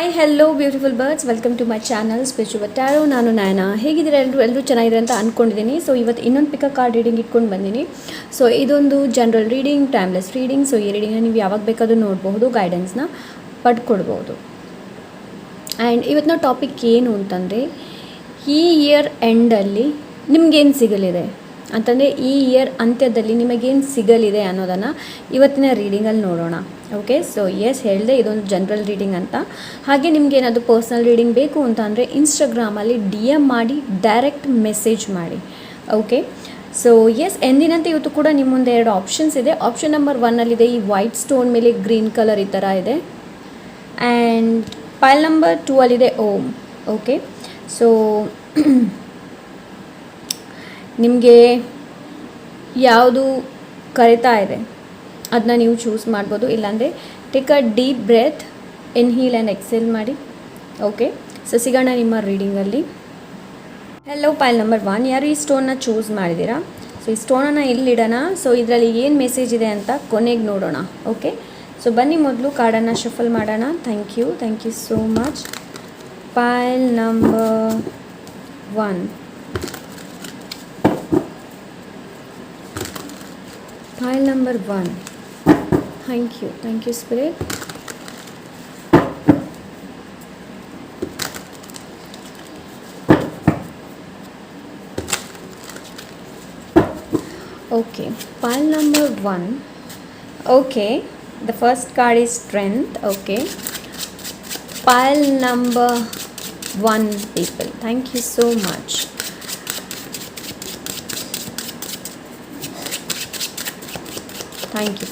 Hi hello beautiful birds, welcome to my channel spiritual tarot. ನಾನು ನಯನ. ಹೇಗಿದ್ದೀರಾ ಎಲ್ಲರೂ ಚೆನ್ನಾಗಿದೆ ಅಂತ ಅಂದ್ಕೊಂಡಿದ್ದೀನಿ. ಸೊ ಇವತ್ತು ಇನ್ನೊಂದು ಪಿಕಪ್ ಕಾರ್ಡ್ ರೀಡಿಂಗ್ ಇಟ್ಕೊಂಡು ಬಂದೀನಿ. ಸೊ ಇದೊಂದು general reading, timeless reading. So ಈ ರೀಡಿಂಗ್ನ ನೀವು ಯಾವಾಗ ಬೇಕಾದರೂ ನೋಡಬಹುದು, ಗೈಡೆನ್ಸ್ನ ಪಡ್ಕೊಳ್ಬೋದು. ಆ್ಯಂಡ್ ಇವತ್ತಿನ ಟಾಪಿಕ್ ಏನು ಅಂತಂದರೆ, ಈ ಇಯರ್ ಎಂಡಲ್ಲಿ ನಿಮಗೇನು ಸಿಗಲಿದೆ ಅಂತಂದರೆ, ಈ ಇಯರ್ ಅಂತ್ಯದಲ್ಲಿ ನಿಮಗೇನು ಸಿಗಲಿದೆ ಅನ್ನೋದನ್ನು ಇವತ್ತಿನ ರೀಡಿಂಗಲ್ಲಿ ನೋಡೋಣ. ಓಕೆ, ಸೊ ಎಸ್ ಹೇಳಿದೆ, ಇದೊಂದು ಜನರಲ್ ರೀಡಿಂಗ್ ಅಂತ. ಹಾಗೆ ನಿಮ್ಗೆ ಏನಾದರೂ ಪರ್ಸ್ನಲ್ ರೀಡಿಂಗ್ ಬೇಕು ಅಂತ ಅಂದರೆ ಇನ್ಸ್ಟಾಗ್ರಾಮಲ್ಲಿ DM ಮಾಡಿ, ಡೈರೆಕ್ಟ್ ಮೆಸೇಜ್ ಮಾಡಿ. ಓಕೆ, ಸೊ ಎಸ್ ಎಂದಿನಂತೆ ಇವತ್ತು ಕೂಡ ನಿಮ್ಮ ಮುಂದೆ 2 ಆಪ್ಷನ್ಸ್ ಇದೆ. ಆಪ್ಷನ್ ನಂಬರ್ 1ಅಲ್ಲಿದೆ ಈ ವೈಟ್ ಸ್ಟೋನ್ ಮೇಲೆ ಗ್ರೀನ್ ಕಲರ್ ಈ ಥರ ಇದೆ. ಆ್ಯಂಡ್ ಪೈಲ್ ನಂಬರ್ 2ಅಲ್ಲಿದೆ ಓಮ್. ಓಕೆ, ಸೊ ನಿಮಗೆ ಯಾವುದು ಕರಿತಾ ಇದೆ ಅದನ್ನ ನೀವು ಚೂಸ್ ಮಾಡ್ಬೋದು. ಇಲ್ಲಾಂದರೆ take a deep breath, inhale and exhale ಮಾಡಿ. ಓಕೆ, ಸೊ ಸಿಗೋಣ ನಿಮ್ಮ ರೀಡಿಂಗಲ್ಲಿ. ಹೆಲೋ, ಪೈಲ್ ನಂಬರ್ 1, ಯಾರು ಈ ಸ್ಟೋನ್ನ ಚೂಸ್ ಮಾಡಿದ್ದೀರಾ? ಸೊ ಈ ಸ್ಟೋನನ್ನು ಎಲ್ಲಿಡೋಣ, ಸೊ ಇದರಲ್ಲಿ ಏನು ಮೆಸೇಜ್ ಇದೆ ಅಂತ ಕೊನೆಗೆ ನೋಡೋಣ. ಓಕೆ, ಸೊ ಬನ್ನಿ ಮೊದಲು ಕಾರ್ಡನ್ನು ಶಫಲ್ ಮಾಡೋಣ. Thank you so much. Pile number 1, pile number 1. Thank you spirit. Okay, pile number 1. Okay, the first card is strength. Okay, pile number 1 people, thank you so much.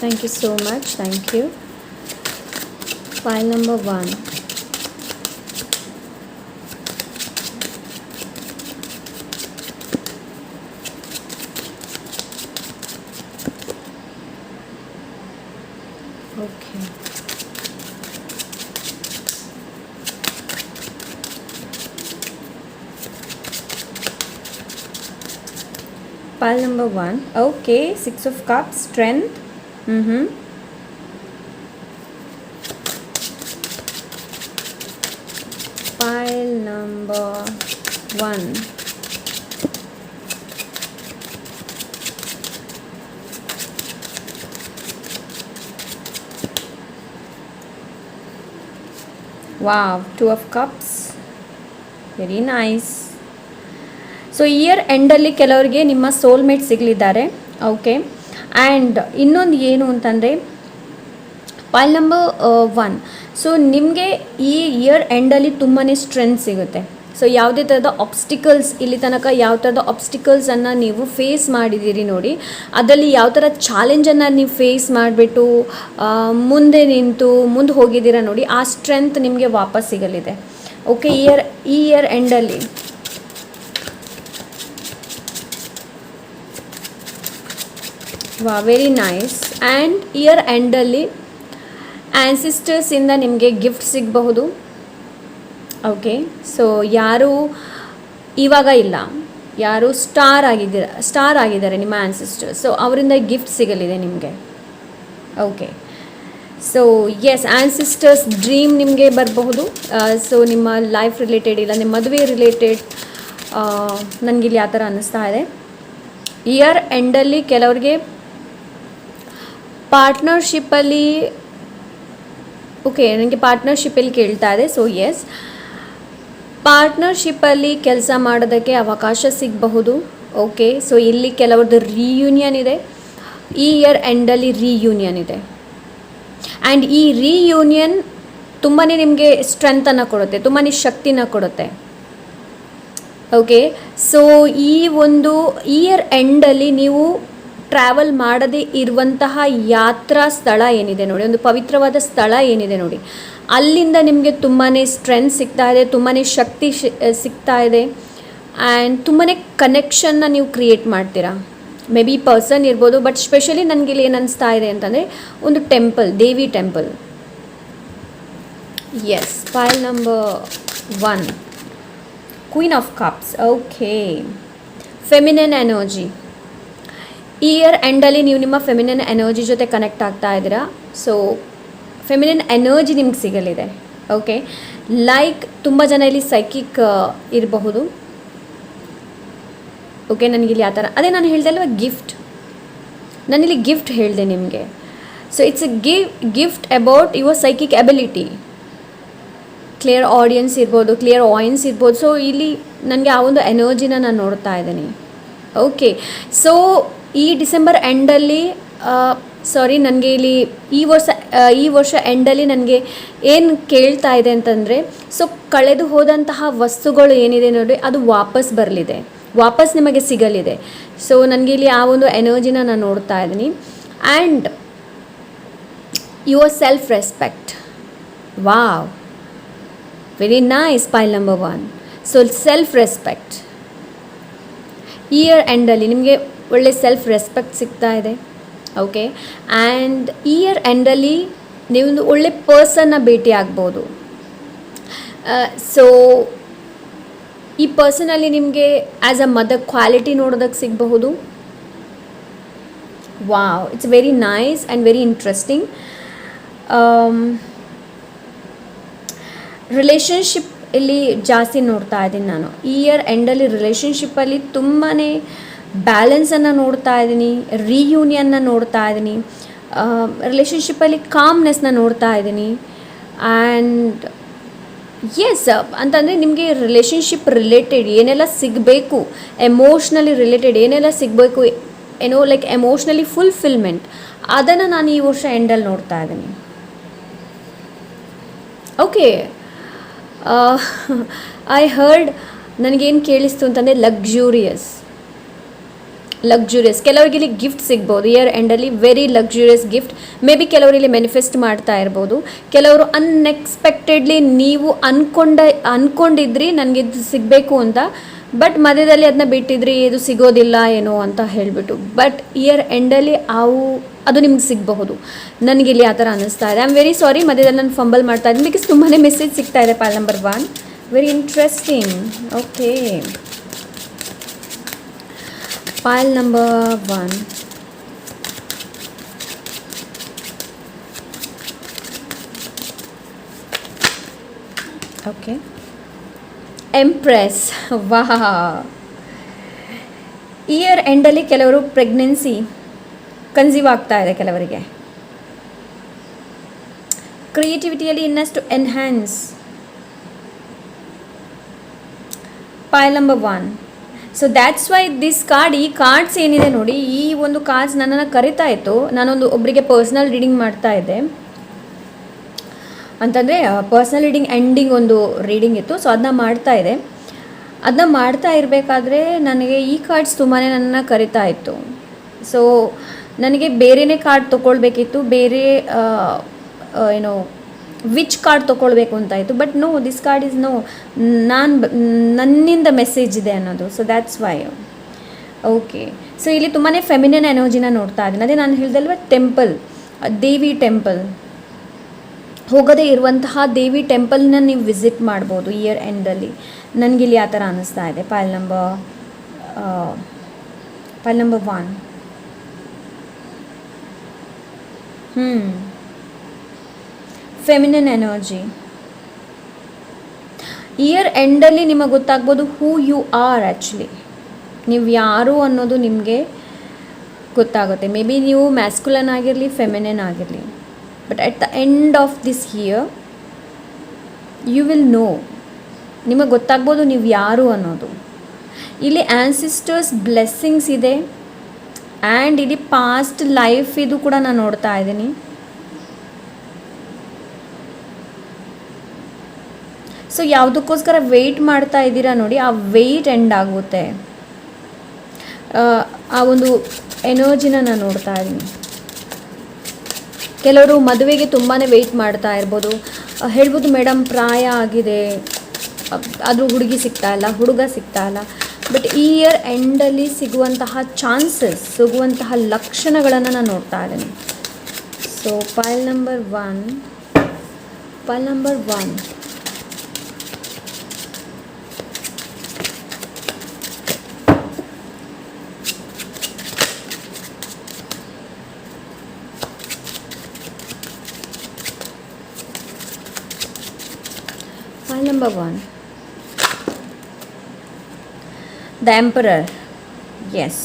Thank you so much. Thank you. Pile number 1. Okay. Pile number 1. Okay, 6 of cups, strength. Pile number 1. Wow, 2 of cups, very nice. So year ಎಂಡಲ್ಲಿ ಕೆಲವರಿಗೆ ನಿಮ್ಮ soulmate ಸಿಗಲಿದ್ದಾರೆ. Okay, and ಇನ್ನೊಂದು ಏನು ಅಂತಂದರೆ ಪೈಲ್ number 1. So ನಿಮಗೆ ಈ year ಎಂಡಲ್ಲಿ ತುಂಬಾ strength ಸಿಗುತ್ತೆ. ಸೊ ಯಾವುದೇ ಥರದ ಆಬ್ಸ್ಟಿಕಲ್ಸ್, ಇಲ್ಲಿ ತನಕ ಯಾವ ಥರದ ಆಬ್ಸ್ಟಿಕಲ್ಸನ್ನು ನೀವು ಫೇಸ್ ಮಾಡಿದ್ದೀರಿ ನೋಡಿ, ಅದರಲ್ಲಿ ಯಾವ ಥರ ಚಾಲೆಂಜನ್ನು ನೀವು ಫೇಸ್ ಮಾಡಿಬಿಟ್ಟು ಮುಂದೆ ನಿಂತು ಮುಂದೆ ಹೋಗಿದ್ದೀರಾ ನೋಡಿ, ಆ ಸ್ಟ್ರೆಂತ್ ನಿಮಗೆ ವಾಪಸ್ ಸಿಗಲಿದೆ. ಓಕೆ, ಈ ಇಯರ್ ಎಂಡಲ್ಲಿ ವೆರಿ ನೈಸ್. ಆ್ಯಂಡ್ ಇಯರ್ ಎಂಡಲ್ಲಿ ಆ್ಯನ್ಸಿಸ್ಟರ್ಸಿಂದ ನಿಮಗೆ ಗಿಫ್ಟ್ ಸಿಗಬಹುದು. ಓಕೆ, ಸೊ ಯಾರು ಇವಾಗ ಇಲ್ಲ, ಯಾರು ಸ್ಟಾರ್ ಆಗಿದ್ದಾರೆ ನಿಮ್ಮ ಆ್ಯನ್ಸಿಸ್ಟರ್ಸ್, ಸೊ ಅವರಿಂದ ಗಿಫ್ಟ್ ಸಿಗಲಿದೆ ನಿಮಗೆ. Okay, so yes, ancestors dream ನಿಮಗೆ ಬರಬಹುದು. ಸೊ ನಿಮ್ಮ ಲೈಫ್ ರಿಲೇಟೆಡ್, ಇಲ್ಲ ನಿಮ್ಮ ಮದುವೆ ರಿಲೇಟೆಡ್, ನನಗಿಲ್ಲಿ ಆ ಥರ ಅನ್ನಿಸ್ತಾ ಇದೆ. ಇಯರ್ ಎಂಡಲ್ಲಿ ಕೆಲವ್ರಿಗೆ ಪಾರ್ಟ್ನರ್ಶಿಪ್ಪಲ್ಲಿ, ಓಕೆ, ನನಗೆ ಪಾರ್ಟ್ನರ್ಶಿಪ್ಪಲ್ಲಿ ಕೇಳ್ತಾ ಇದೆ. ಸೊ ಎಸ್, ಪಾರ್ಟ್ನರ್ಶಿಪ್ಪಲ್ಲಿ ಕೆಲಸ ಮಾಡೋದಕ್ಕೆ ಅವಕಾಶ ಸಿಗಬಹುದು. ಓಕೆ, ಸೊ ಇಲ್ಲಿ ಕೆಲವ್ರದ್ದು ರೀಯೂನಿಯನ್ ಇದೆ. ಈ ಇಯರ್ ಎಂಡಲ್ಲಿ ರೀಯೂನಿಯನ್ ಇದೆ. ಆ್ಯಂಡ್ ಈ ರೀಯೂನಿಯನ್ ತುಂಬಾ ನಿಮಗೆ ಸ್ಟ್ರೆಂತನ್ನು ಕೊಡುತ್ತೆ, ತುಂಬಾ ಶಕ್ತಿನ ಕೊಡುತ್ತೆ. ಓಕೆ, ಸೊ ಈ ಒಂದು ಇಯರ್ ಎಂಡಲ್ಲಿ ನೀವು ಟ್ರಾವೆಲ್ ಮಾಡದೇ ಇರುವಂತಹ ಯಾತ್ರಾ ಸ್ಥಳ ಏನಿದೆ ನೋಡಿ, ಒಂದು ಪವಿತ್ರವಾದ ಸ್ಥಳ ಏನಿದೆ ನೋಡಿ, ಅಲ್ಲಿಂದ ನಿಮಗೆ ತುಂಬಾ ಸ್ಟ್ರೆಂತ್ ಸಿಗ್ತಾ ಇದೆ, ತುಂಬಾ ಶಕ್ತಿ ಸಿಗ್ತಾ ಇದೆ. ಆ್ಯಂಡ್ ತುಂಬಾ ಕನೆಕ್ಷನ್ನ ನೀವು ಕ್ರಿಯೇಟ್ ಮಾಡ್ತೀರಾ. ಮೇ ಬಿ ಪರ್ಸನ್ ಇರ್ಬೋದು, ಬಟ್ ಸ್ಪೆಷಲಿ ನನಗಿಲ್ಲಿ ಏನು ಅನಿಸ್ತಾ ಇದೆ ಅಂತಂದರೆ ಒಂದು temple, Devi temple. Yes, ಪೈಲ್ number 1, queen of cups. Okay, feminine energy. Year ಎಂಡಲ್ಲಿ ನೀವು ನಿಮ್ಮ ಫೆಮಿನನ್ ಎನರ್ಜಿ ಜೊತೆ ಕನೆಕ್ಟ್ ಆಗ್ತಾ ಇದ್ದೀರಾ. ಸೊ ಫೆಮಿನಿನ್ ಎನರ್ಜಿ ನಿಮ್ಗೆ ಸಿಗಲಿದೆ. ಓಕೆ, ಲೈಕ್ ತುಂಬ ಜನ ಇಲ್ಲಿ ಸೈಕಿಕ್ ಇರಬಹುದು. ಓಕೆ, ನನಗಿಲ್ಲಿ ಆ ಥರ ಅದೇ ನಾನು ಹೇಳ್ದೆ ಅಲ್ವ ಗಿಫ್ಟ್, ನಾನಿಲ್ಲಿ ಗಿಫ್ಟ್ ಹೇಳಿದೆ ನಿಮಗೆ. So it's A gift about your psychic ability. Clear audience ಇರ್ಬೋದು, ಕ್ಲಿಯರ್ ವಾಯ್ಸ್ ಇರ್ಬೋದು. ಸೊ ಇಲ್ಲಿ ನನಗೆ ಆ ಒಂದು ಎನರ್ಜಿನ ನಾನು ನೋಡ್ತಾ ಇದ್ದೀನಿ. ಓಕೆ, ಸೊ ಈ ಡಿಸೆಂಬರ್ ಎಂಡಲ್ಲಿ ಸಾರಿ, ನನಗೆ ಇಲ್ಲಿ ಈ ವರ್ಷ ಎಂಡಲ್ಲಿ ನನಗೆ ಏನು ಕೇಳ್ತಾ ಇದೆ ಅಂತಂದರೆ, ಸೊ ಕಳೆದು ಹೋದಂತಹ ವಸ್ತುಗಳು ಏನಿದೆ ನೋಡಿ, ಅದು ವಾಪಸ್ ನಿಮಗೆ ಸಿಗಲಿದೆ. ಸೊ ನನಗೆ ಇಲ್ಲಿ ಆ ಒಂದು ಎನರ್ಜಿನ ನಾನು ನೋಡ್ತಾ ಇದ್ದೀನಿ. And your self respect, wow, very nice. Pile number 1. So self respect, year ಎಂಡಲ್ಲಿ ನಿಮಗೆ ಒಳ್ಳೆ ಸೆಲ್ಫ್ ರೆಸ್ಪೆಕ್ಟ್ ಸಿಗ್ತಾ ಇದೆ. ಓಕೆ, ಆ್ಯಂಡ್ ಇಯರ್ ಎಂಡಲ್ಲಿ ನೀವೊಂದು ಒಳ್ಳೆ ಪರ್ಸನ್ನ ಭೇಟಿ ಆಗ್ಬೋದು. ಸೊ ಈ ಪರ್ಸನಲ್ಲಿ ನಿಮಗೆ ಆ್ಯಸ್ ಅ ಮದರ್ ಕ್ವಾಲಿಟಿ ನೋಡೋದಕ್ಕೆ ಸಿಗಬಹುದು. Wow, it's very nice and very interesting. Relationship ಇಲ್ಲಿ ಜಾಸ್ತಿ ನೋಡ್ತಾ ಇದ್ದೀನಿ ನಾನು. ಇಯರ್ ಎಂಡಲ್ಲಿ ರಿಲೇಷನ್ಶಿಪ್ಪಲ್ಲಿ ತುಂಬಾ ಬ್ಯಾಲೆನ್ಸನ್ನು ನೋಡ್ತಾ ಇದ್ದೀನಿ, ರಿಯೂನಿಯನ್ನ ನೋಡ್ತಾ ಇದ್ದೀನಿ, ರಿಲೇಷನ್ಶಿಪ್ಪಲ್ಲಿ ಕಾಮ್ನೆಸ್ನ ನೋಡ್ತಾ ಇದ್ದೀನಿ. ಆ್ಯಂಡ್ ಎಸ್, ಅಂತಂದರೆ ನಿಮಗೆ ರಿಲೇಷನ್ಶಿಪ್ ರಿಲೇಟೆಡ್ ಏನೆಲ್ಲ ಸಿಗಬೇಕು, ಎಮೋಷ್ನಲಿ ರಿಲೇಟೆಡ್ ಏನೆಲ್ಲ ಸಿಗಬೇಕು, ಏನೋ ಲೈಕ್ ಎಮೋಷ್ನಲಿ ಫುಲ್ಫಿಲ್ಮೆಂಟ್, ಅದನ್ನು ನಾನು ಈ ವರ್ಷ ಎಂಡಲ್ಲಿ ನೋಡ್ತಾ ಇದ್ದೀನಿ. ಓಕೆ, ಐ ಹರ್ಡ್, ನನಗೇನು ಕೇಳಿಸ್ತು ಅಂತಂದರೆ ಲಕ್ಸುರಿಯಸ್. ಕೆಲವರಿಗೆ ಇಲ್ಲಿ ಗಿಫ್ಟ್ ಸಿಗ್ಬೋದು ಇಯರ್ ಎಂಡಲ್ಲಿ, very luxurious gift. May be ಕೆಲವರು ಇಲ್ಲಿ ಮ್ಯಾನಿಫೆಸ್ಟ್ ಮಾಡ್ತಾ ಇರ್ಬೋದು, ಕೆಲವರು ಅನ್ಎಕ್ಸ್ಪೆಕ್ಟೆಡ್ಲಿ ನೀವು ಅಂದ್ಕೊಂಡಿದ್ರಿ ನನಗೆ ಇದು ಸಿಗಬೇಕು ಅಂತ, ಬಟ್ ಮಧ್ಯದಲ್ಲಿ ಅದನ್ನ ಬಿಟ್ಟಿದ್ರಿ, ಇದು ಸಿಗೋದಿಲ್ಲ ಏನೋ ಅಂತ ಹೇಳಿಬಿಟ್ಟು. ಬಟ್ ಇಯರ್ ಎಂಡಲ್ಲಿ ಅದು ನಿಮ್ಗೆ ಸಿಗಬಹುದು. ನನಗಿಲ್ಲಿ ಆ ಥರ ಅನ್ನಿಸ್ತಾ ಇದೆ. ಐ ಆಮ್ ವೆರಿ ಸಾರಿ, ಮಧ್ಯದಲ್ಲಿ ನಾನು ಫಂಬಲ್ ಮಾಡ್ತಾ ಇದ್ದೀನಿ, ಬಿಕಾಸ್ ತುಂಬಾ ಮೆಸೇಜ್ ಸಿಗ್ತಾ ಇದೆ. Pile number 1, very interesting. Okay, pile number 1. Okay, Empress. Wow, year ಎಂಡಲ್ಲಿ ಕೆಲವರು ಪ್ರೆಗ್ನೆನ್ಸಿ ಕನ್ಸೀವ್ ಆಗ್ತಾ ಇದೆ. ಕೆಲವರಿಗೆ ಕ್ರಿಯೇಟಿವಿಟಿಯಲ್ಲಿ ಇನ್ನಷ್ಟು enhance. Pile number 1. So that's why this card, ಈ ಕಾರ್ಡ್ಸ್ ಏನಿದೆ ನೋಡಿ, ಈ ಒಂದು ಕಾರ್ಡ್ಸ್ ನನ್ನನ್ನು ಕರಿತಾ ಇತ್ತು. ಒಬ್ಬರಿಗೆ ಪರ್ಸ್ನಲ್ ರೀಡಿಂಗ್ ಮಾಡ್ತಾ ಇದ್ದೆ, ಅಂತಂದರೆ ಪರ್ಸ್ನಲ್ ರೀಡಿಂಗ್ ಎಂಡಿಂಗ್ ಒಂದು ರೀಡಿಂಗ್ ಇತ್ತು. ಸೊ ಅದನ್ನ ಮಾಡ್ತಾ ಇರಬೇಕಾದ್ರೆ ನನಗೆ ಈ ಕಾರ್ಡ್ಸ್ ತುಂಬಾ ನನ್ನನ್ನು ಕರಿತಾ ಇತ್ತು. ಸೊ ನನಗೆ ಬೇರೆಯೇ ಕಾರ್ಡ್ ತೊಗೊಳ್ಬೇಕಿತ್ತು, ಬೇರೆ ಏನೋ ವಿಚ್ ಕಾರ್ಡ್ ತೊಗೊಳ್ಬೇಕು ಅಂತ ಇತ್ತು. But no, this card is no, ನನ್ನಿಂದ ಮೆಸೇಜ್ ಇದೆ ಅನ್ನೋದು. So that's why. Okay, so ಇಲ್ಲಿ ತುಂಬಾ ಫೆಮಿನನ್ ಎನರ್ಜಿನ ನೋಡ್ತಾ ಇದ್ದೀನಿ. ಅದೇ ನಾನು ಹೇಳ್ದಲ್ವ, ಟೆಂಪಲ್, ದೇವಿ ಟೆಂಪಲ್, ಹೋಗದೇ ಇರುವಂತಹ ದೇವಿ ಟೆಂಪಲ್ನ ನೀವು ವಿಸಿಟ್ ಮಾಡ್ಬೋದು ಇಯರ್ ಎಂಡಲ್ಲಿ. ನನಗಿಲ್ಲಿ ಆ ಥರ ಅನ್ನಿಸ್ತಾ ಇದೆ. Pile number 1. ಫೆಮಿನನ್ ಎನರ್ಜಿ ಇಯರ್ ಎಂಡಲ್ಲಿ ನಿಮಗೆ ಗೊತ್ತಾಗ್ಬೋದು ಹೂ ಯು ಆರ್. ಆ್ಯಕ್ಚುಲಿ ನೀವು ಯಾರು ಅನ್ನೋದು ನಿಮಗೆ ಗೊತ್ತಾಗುತ್ತೆ. ಮೇ ಬಿ ನೀವು ಮ್ಯಾಸ್ಕುಲನ್ ಆಗಿರಲಿ, ಫೆಮಿನನ್ ಆಗಿರಲಿ, but at the end of this year you will know, ನಿಮಗೆ ಗೊತ್ತಾಗ್ಬೋದು ನೀವು ಯಾರು ಅನ್ನೋದು. ಇಲ್ಲಿ ಆ್ಯನ್ಸಿಸ್ಟರ್ಸ್ ಬ್ಲೆಸ್ಸಿಂಗ್ಸ್ ಇದೆ, ಆ್ಯಂಡ್ ಇಲ್ಲಿ ಪಾಸ್ಟ್ ಲೈಫ್ ಇದು ಕೂಡ ನಾನು ನೋಡ್ತಾ ಇದ್ದೀನಿ. ಸೊ ಯಾವುದಕ್ಕೋಸ್ಕರ ವೆಯ್ಟ್ ಮಾಡ್ತಾ ಇದ್ದೀರಾ ನೋಡಿ, ಆ ವೆಯ್ಟ್ ಎಂಡ್ ಆಗುತ್ತೆ. ಆ ಒಂದು ಎನರ್ಜಿನ ನಾನು ನೋಡ್ತಾ ಇದ್ದೀನಿ. ಕೆಲವರು ಮದುವೆಗೆ ತುಂಬಾ ವೆಯ್ಟ್ ಮಾಡ್ತಾ ಇರ್ಬೋದು. ಹೇಳ್ಬೋದು ಮೇಡಮ್ ಪ್ರಾಯ ಆಗಿದೆ, ಅದು ಹುಡುಗಿ ಸಿಗ್ತಾ ಇಲ್ಲ, ಹುಡುಗ ಸಿಗ್ತಾ ಇಲ್ಲ. ಬಟ್ ಈ ಇಯರ್ ಎಂಡಲ್ಲಿ ಸಿಗುವಂತಹ ಚಾನ್ಸಸ್, ಸಿಗುವಂತಹ ಲಕ್ಷಣಗಳನ್ನು ನಾನು ನೋಡ್ತಾ ಇದ್ದೀನಿ. So ಪೈಲ್ number 1. Pile number 1. The Emperor. Yes.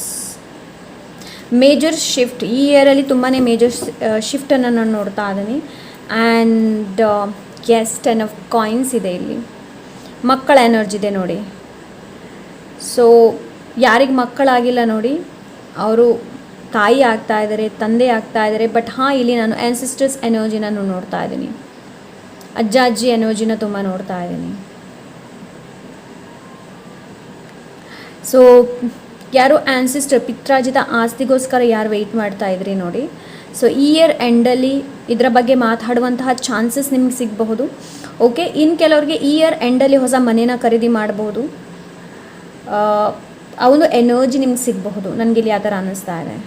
Major shift ಈ ಇಯರಲ್ಲಿ ತುಂಬಾ ಮೇಜರ್ ಶಿಫ್ಟನ್ನು ನಾನು ನೋಡ್ತಾ ಇದ್ದೀನಿ. ಆ್ಯಂಡ್ ಎಸ್ 10 ಆಫ್ ಕಾಯಿನ್ಸ್ ಇದೆ ಇಲ್ಲಿ. ಮಕ್ಕಳ ಎನರ್ಜಿ ಇದೆ ನೋಡಿ. ಸೊ ಯಾರಿಗೆ ಮಕ್ಕಳಾಗಿಲ್ಲ ನೋಡಿ, ಅವರು ತಾಯಿ ಆಗ್ತಾ ಇದ್ದಾರೆ, ತಂದೆ ಆಗ್ತಾ ಇದ್ದಾರೆ. ಬಟ್ ಹಾಂ, ಇಲ್ಲಿ ನಾನು ಆ್ಯನ್ಸಿಸ್ಟರ್ಸ್ ಎನರ್ಜಿನ ನೋಡ್ತಾ ಇದ್ದೀನಿ, ಅಜ್ಜ ಅಜ್ಜಿ ಎನರ್ಜಿನ ತುಂಬ ನೋಡ್ತಾ ಇದ್ದೀನಿ. ಸೊ ಯಾರು ಆ್ಯನ್ಸಿಸ್ಟರ್ ಪಿತ್ರಾರ್ಜಿತ ಆಸ್ತಿಗೋಸ್ಕರ ಯಾರು ವೆಯ್ಟ್ ಮಾಡ್ತಾ ಇದ್ರಿ ನೋಡಿ. ಸೊ ಈ ಇಯರ್ ಎಂಡಲ್ಲಿ ಇದರ ಬಗ್ಗೆ ಮಾತಾಡುವಂತಹ ಚಾನ್ಸಸ್ ನಿಮ್ಗೆ ಸಿಗಬಹುದು. ಓಕೆ, ಇನ್ನು ಕೆಲವ್ರಿಗೆ ಈ ಇಯರ್ ಎಂಡಲ್ಲಿ ಹೊಸ ಮನೇನ ಖರೀದಿ ಮಾಡಬಹುದು. ಆ ಒಂದು ಎನರ್ಜಿ ನಿಮ್ಗೆ ಸಿಗಬಹುದು. ನನಗೆ ಇಲ್ಲಿ ಆ ಥರ ಅನ್ನಿಸ್ತಾ ಇದೆ.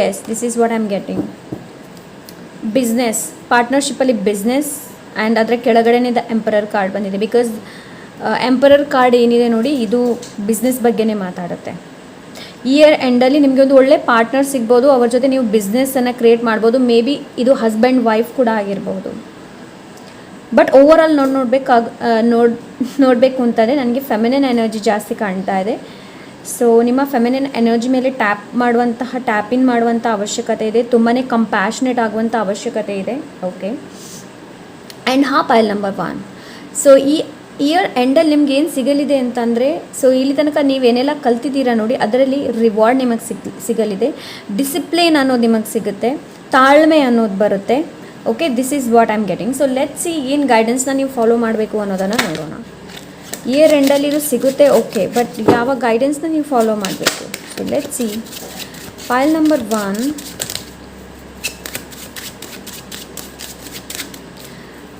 Yes, this is what I am getting. Business ಪಾರ್ಟ್ನರ್ಶಿಪ್ಪಲ್ಲಿ ಬಿಸ್ನೆಸ್ ಆ್ಯಂಡ್ ಅದರ ಕೆಳಗಡೆನೇ ದ ಎಂಪರರ್ ಕಾರ್ಡ್ ಬಂದಿದೆ. ಬಿಕಾಸ್ ಎಂಪರರ್ ಕಾರ್ಡ್ ಏನಿದೆ ನೋಡಿ, ಇದು ಬಿಸ್ನೆಸ್ ಬಗ್ಗೆನೇ ಮಾತಾಡುತ್ತೆ. ಇಯರ್ ಎಂಡಲ್ಲಿ ನಿಮಗೆ ಒಂದು ಒಳ್ಳೆ ಪಾರ್ಟ್ನರ್ ಸಿಗ್ಬೋದು, ಅವ್ರ ಜೊತೆ ನೀವು ಬಿಸ್ನೆಸ್ಸನ್ನು ಕ್ರಿಯೇಟ್ ಮಾಡ್ಬೋದು. ಮೇ ಬಿ ಇದು ಹಸ್ಬೆಂಡ್ ವೈಫ್ ಕೂಡ ಆಗಿರ್ಬೋದು. ಬಟ್ ಓವರ್ ಆಲ್ ನೋಡಬೇಕು ಅಂತಂದರೆ ನನಗೆ ಫೆಮಿನಿನ್ ಎನರ್ಜಿ ಜಾಸ್ತಿ ಕಾಣ್ತಾ ಇದೆ. ಸೊ ನಿಮ್ಮ ಫೆಮಿನಿನ್ ಎನರ್ಜಿ ಮೇಲೆ ಟ್ಯಾಪ್ ಇನ್ ಮಾಡುವಂಥ ಅವಶ್ಯಕತೆ ಇದೆ. ತುಂಬಾ ಕಂಪ್ಯಾಷನೇಟ್ ಆಗುವಂಥ ಅವಶ್ಯಕತೆ ಇದೆ. Okay, and pile number 1. So ಈ ಇಯರ್ ಎಂಡಲ್ಲಿ ನಿಮ್ಗೆ ಏನು ಸಿಗಲಿದೆ ಅಂತಂದರೆ, ಸೊ ಇಲ್ಲಿ ತನಕ ನೀವೇನೆಲ್ಲ ಕಲ್ತಿದ್ದೀರಾ ನೋಡಿ, ಅದರಲ್ಲಿ ರಿವಾರ್ಡ್ ನಿಮಗೆ ಸಿಗಲಿದೆ. ಡಿಸಿಪ್ಲಿನ್ ಅನ್ನೋದು ನಿಮಗೆ ಸಿಗುತ್ತೆ, ತಾಳ್ಮೆ ಅನ್ನೋದು ಬರುತ್ತೆ. Okay, this is what I am getting. So let's C ಏನು ಗೈಡೆನ್ಸ್ನ ನೀವು ಫಾಲೋ ಮಾಡಬೇಕು ಅನ್ನೋದನ್ನು ನೋಡೋಣ. ಇಯರ್ ಎಂಡಲ್ಲಿ ಇದು ಸಿಗುತ್ತೆ, ಓಕೆ, ಬಟ್ ಯಾವ ಗೈಡೆನ್ಸ್ನ ನೀವು ಫಾಲೋ ಮಾಡಬೇಕು. So let's see. File number 1.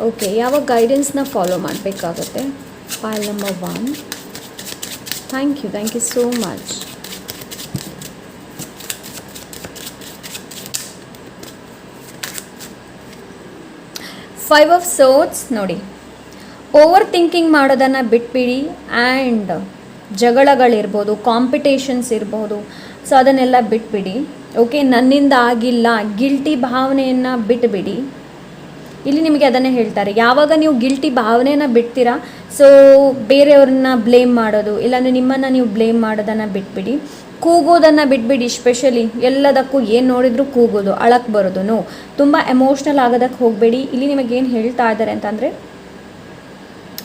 Okay, ಯಾವ ಗೈಡೆನ್ಸ್ನ ಫಾಲೋ ಮಾಡಬೇಕಾಗುತ್ತೆ. File number 1. Thank you so much. Five of swords ನೋಡಿ. ಓವರ್ ಥಿಂಕಿಂಗ್ ಮಾಡೋದನ್ನು ಬಿಟ್ಬಿಡಿ. ಆ್ಯಂಡ್ ಜಗಳಗಳಿರ್ಬೋದು, ಕಾಂಪಿಟೇಷನ್ಸ್ ಇರ್ಬೋದು, ಸೊ ಅದನ್ನೆಲ್ಲ ಬಿಟ್ಬಿಡಿ. ಓಕೆ, ನನ್ನಿಂದ ಆಗಿಲ್ಲ ಗಿಲ್ಟಿ ಭಾವನೆಯನ್ನು ಬಿಟ್ಬಿಡಿ. ಇಲ್ಲಿ ನಿಮಗೆ ಅದನ್ನೇ ಹೇಳ್ತಾರೆ, ಯಾವಾಗ ನೀವು ಗಿಲ್ಟಿ ಭಾವನೆಯನ್ನು ಬಿಡ್ತೀರಾ, ಸೊ ಬೇರೆಯವ್ರನ್ನ ಬ್ಲೇಮ್ ಮಾಡೋದು, ಇಲ್ಲಾಂದರೆ ನಿಮ್ಮನ್ನು ನೀವು ಬ್ಲೇಮ್ ಮಾಡೋದನ್ನು ಬಿಟ್ಬಿಡಿ. ಕೂಗೋದನ್ನು ಬಿಟ್ಬಿಡಿ. ಸ್ಪೆಷಲಿ ಎಲ್ಲದಕ್ಕೂ ಏನು ನೋಡಿದರೂ ಕೂಗೋದು, ಅಳಕ್ಕೆ ಬರೋದು, ತುಂಬ ಎಮೋಷ್ನಲ್ ಆಗೋದಕ್ಕೆ ಹೋಗಬೇಡಿ. ಇಲ್ಲಿ ನಿಮಗೇನು ಹೇಳ್ತಾ ಇದ್ದಾರೆ ಅಂತಂದರೆ,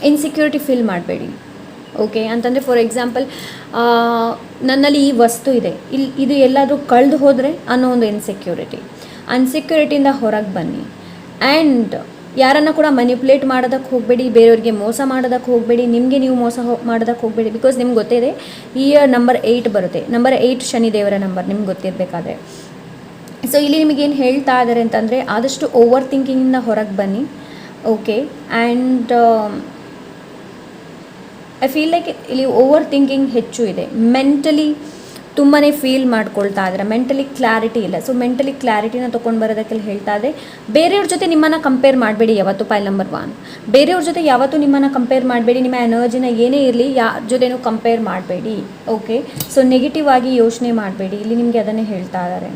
ಇನ್ಸೆಕ್ಯೂರಿಟಿ ಫೀಲ್ ಮಾಡಬೇಡಿ. ಓಕೆ, ಅಂತಂದರೆ ಫಾರ್ ಎಕ್ಸಾಂಪಲ್, ನನ್ನಲ್ಲಿ ಈ ವಸ್ತು ಇದೆ, ಇದು ಎಲ್ಲಾದರೂ ಕಳೆದು ಹೋದರೆ ಅನ್ನೋ ಒಂದು ಅನ್ಸೆಕ್ಯೂರಿಟಿಯಿಂದ ಹೊರಗೆ ಬನ್ನಿ. ಆ್ಯಂಡ್ ಯಾರನ್ನು ಕೂಡ ಮ್ಯಾನಿಪ್ಯುಲೇಟ್ ಮಾಡೋದಕ್ಕೆ ಹೋಗಬೇಡಿ, ಬೇರೆಯವ್ರಿಗೆ ಮೋಸ ಮಾಡೋದಕ್ಕೆ ಹೋಗಬೇಡಿ, ನಿಮಗೆ ನೀವು ಮೋಸ ಮಾಡೋದಕ್ಕೆ ಹೋಗಬೇಡಿ. ಬಿಕಾಸ್ ನಿಮ್ಗೆ ಗೊತ್ತಿದೆ ಈ ಇಯರ್ ನಂಬರ್ 8 ಬರುತ್ತೆ. ನಂಬರ್ 8 ಶನಿದೇವರ ನಂಬರ್, ನಿಮ್ಗೆ ಗೊತ್ತಿರಬೇಕಾದ್ರೆ. ಸೊ ಇಲ್ಲಿ ನಿಮಗೇನು ಹೇಳ್ತಾ ಇದ್ದಾರೆ ಅಂತಂದರೆ, ಆದಷ್ಟು ಓವರ್ ಥಿಂಕಿಂಗಿಂದ ಹೊರಗೆ ಬನ್ನಿ. Okay, and I feel like ಇಲ್ಲಿ ಓವರ್ ಥಿಂಕಿಂಗ್ ಹೆಚ್ಚು ಇದೆ. ಮೆಂಟಲಿ ತುಂಬಾ ಫೀಲ್ ಮಾಡ್ಕೊಳ್ತಾ ಇದ್ದಾರೆ, ಮೆಂಟಲಿ ಕ್ಲಾರಿಟಿ ಇಲ್ಲ. ಸೊ ಮೆಂಟಲಿ ಕ್ಲಾರಿಟಿನ ತೊಗೊಂಡು ಬರೋದಕ್ಕೆ ಹೇಳ್ತಾ ಇದ್ದರೆ, ಬೇರೆಯವ್ರ ಜೊತೆ ನಿಮ್ಮನ್ನು ಕಂಪೇರ್ ಮಾಡಬೇಡಿ ಯಾವತ್ತು. File number 1. ಬೇರೆಯವ್ರ ಜೊತೆ ಯಾವತ್ತೂ ನಿಮ್ಮನ್ನು ಕಂಪೇರ್ ಮಾಡಬೇಡಿ. ನಿಮ್ಮ ಎನರ್ಜಿನ ಏನೇ ಇರಲಿ ಯಾರ ಜೊತೆನೂ ಕಂಪೇರ್ ಮಾಡಬೇಡಿ. ಓಕೆ, ಸೊ ನೆಗೆಟಿವ್ ಆಗಿ ಯೋಚನೆ ಮಾಡಬೇಡಿ. ಇಲ್ಲಿ ನಿಮಗೆ ಅದನ್ನೇ ಹೇಳ್ತಾ ಇದ್ದಾರೆ.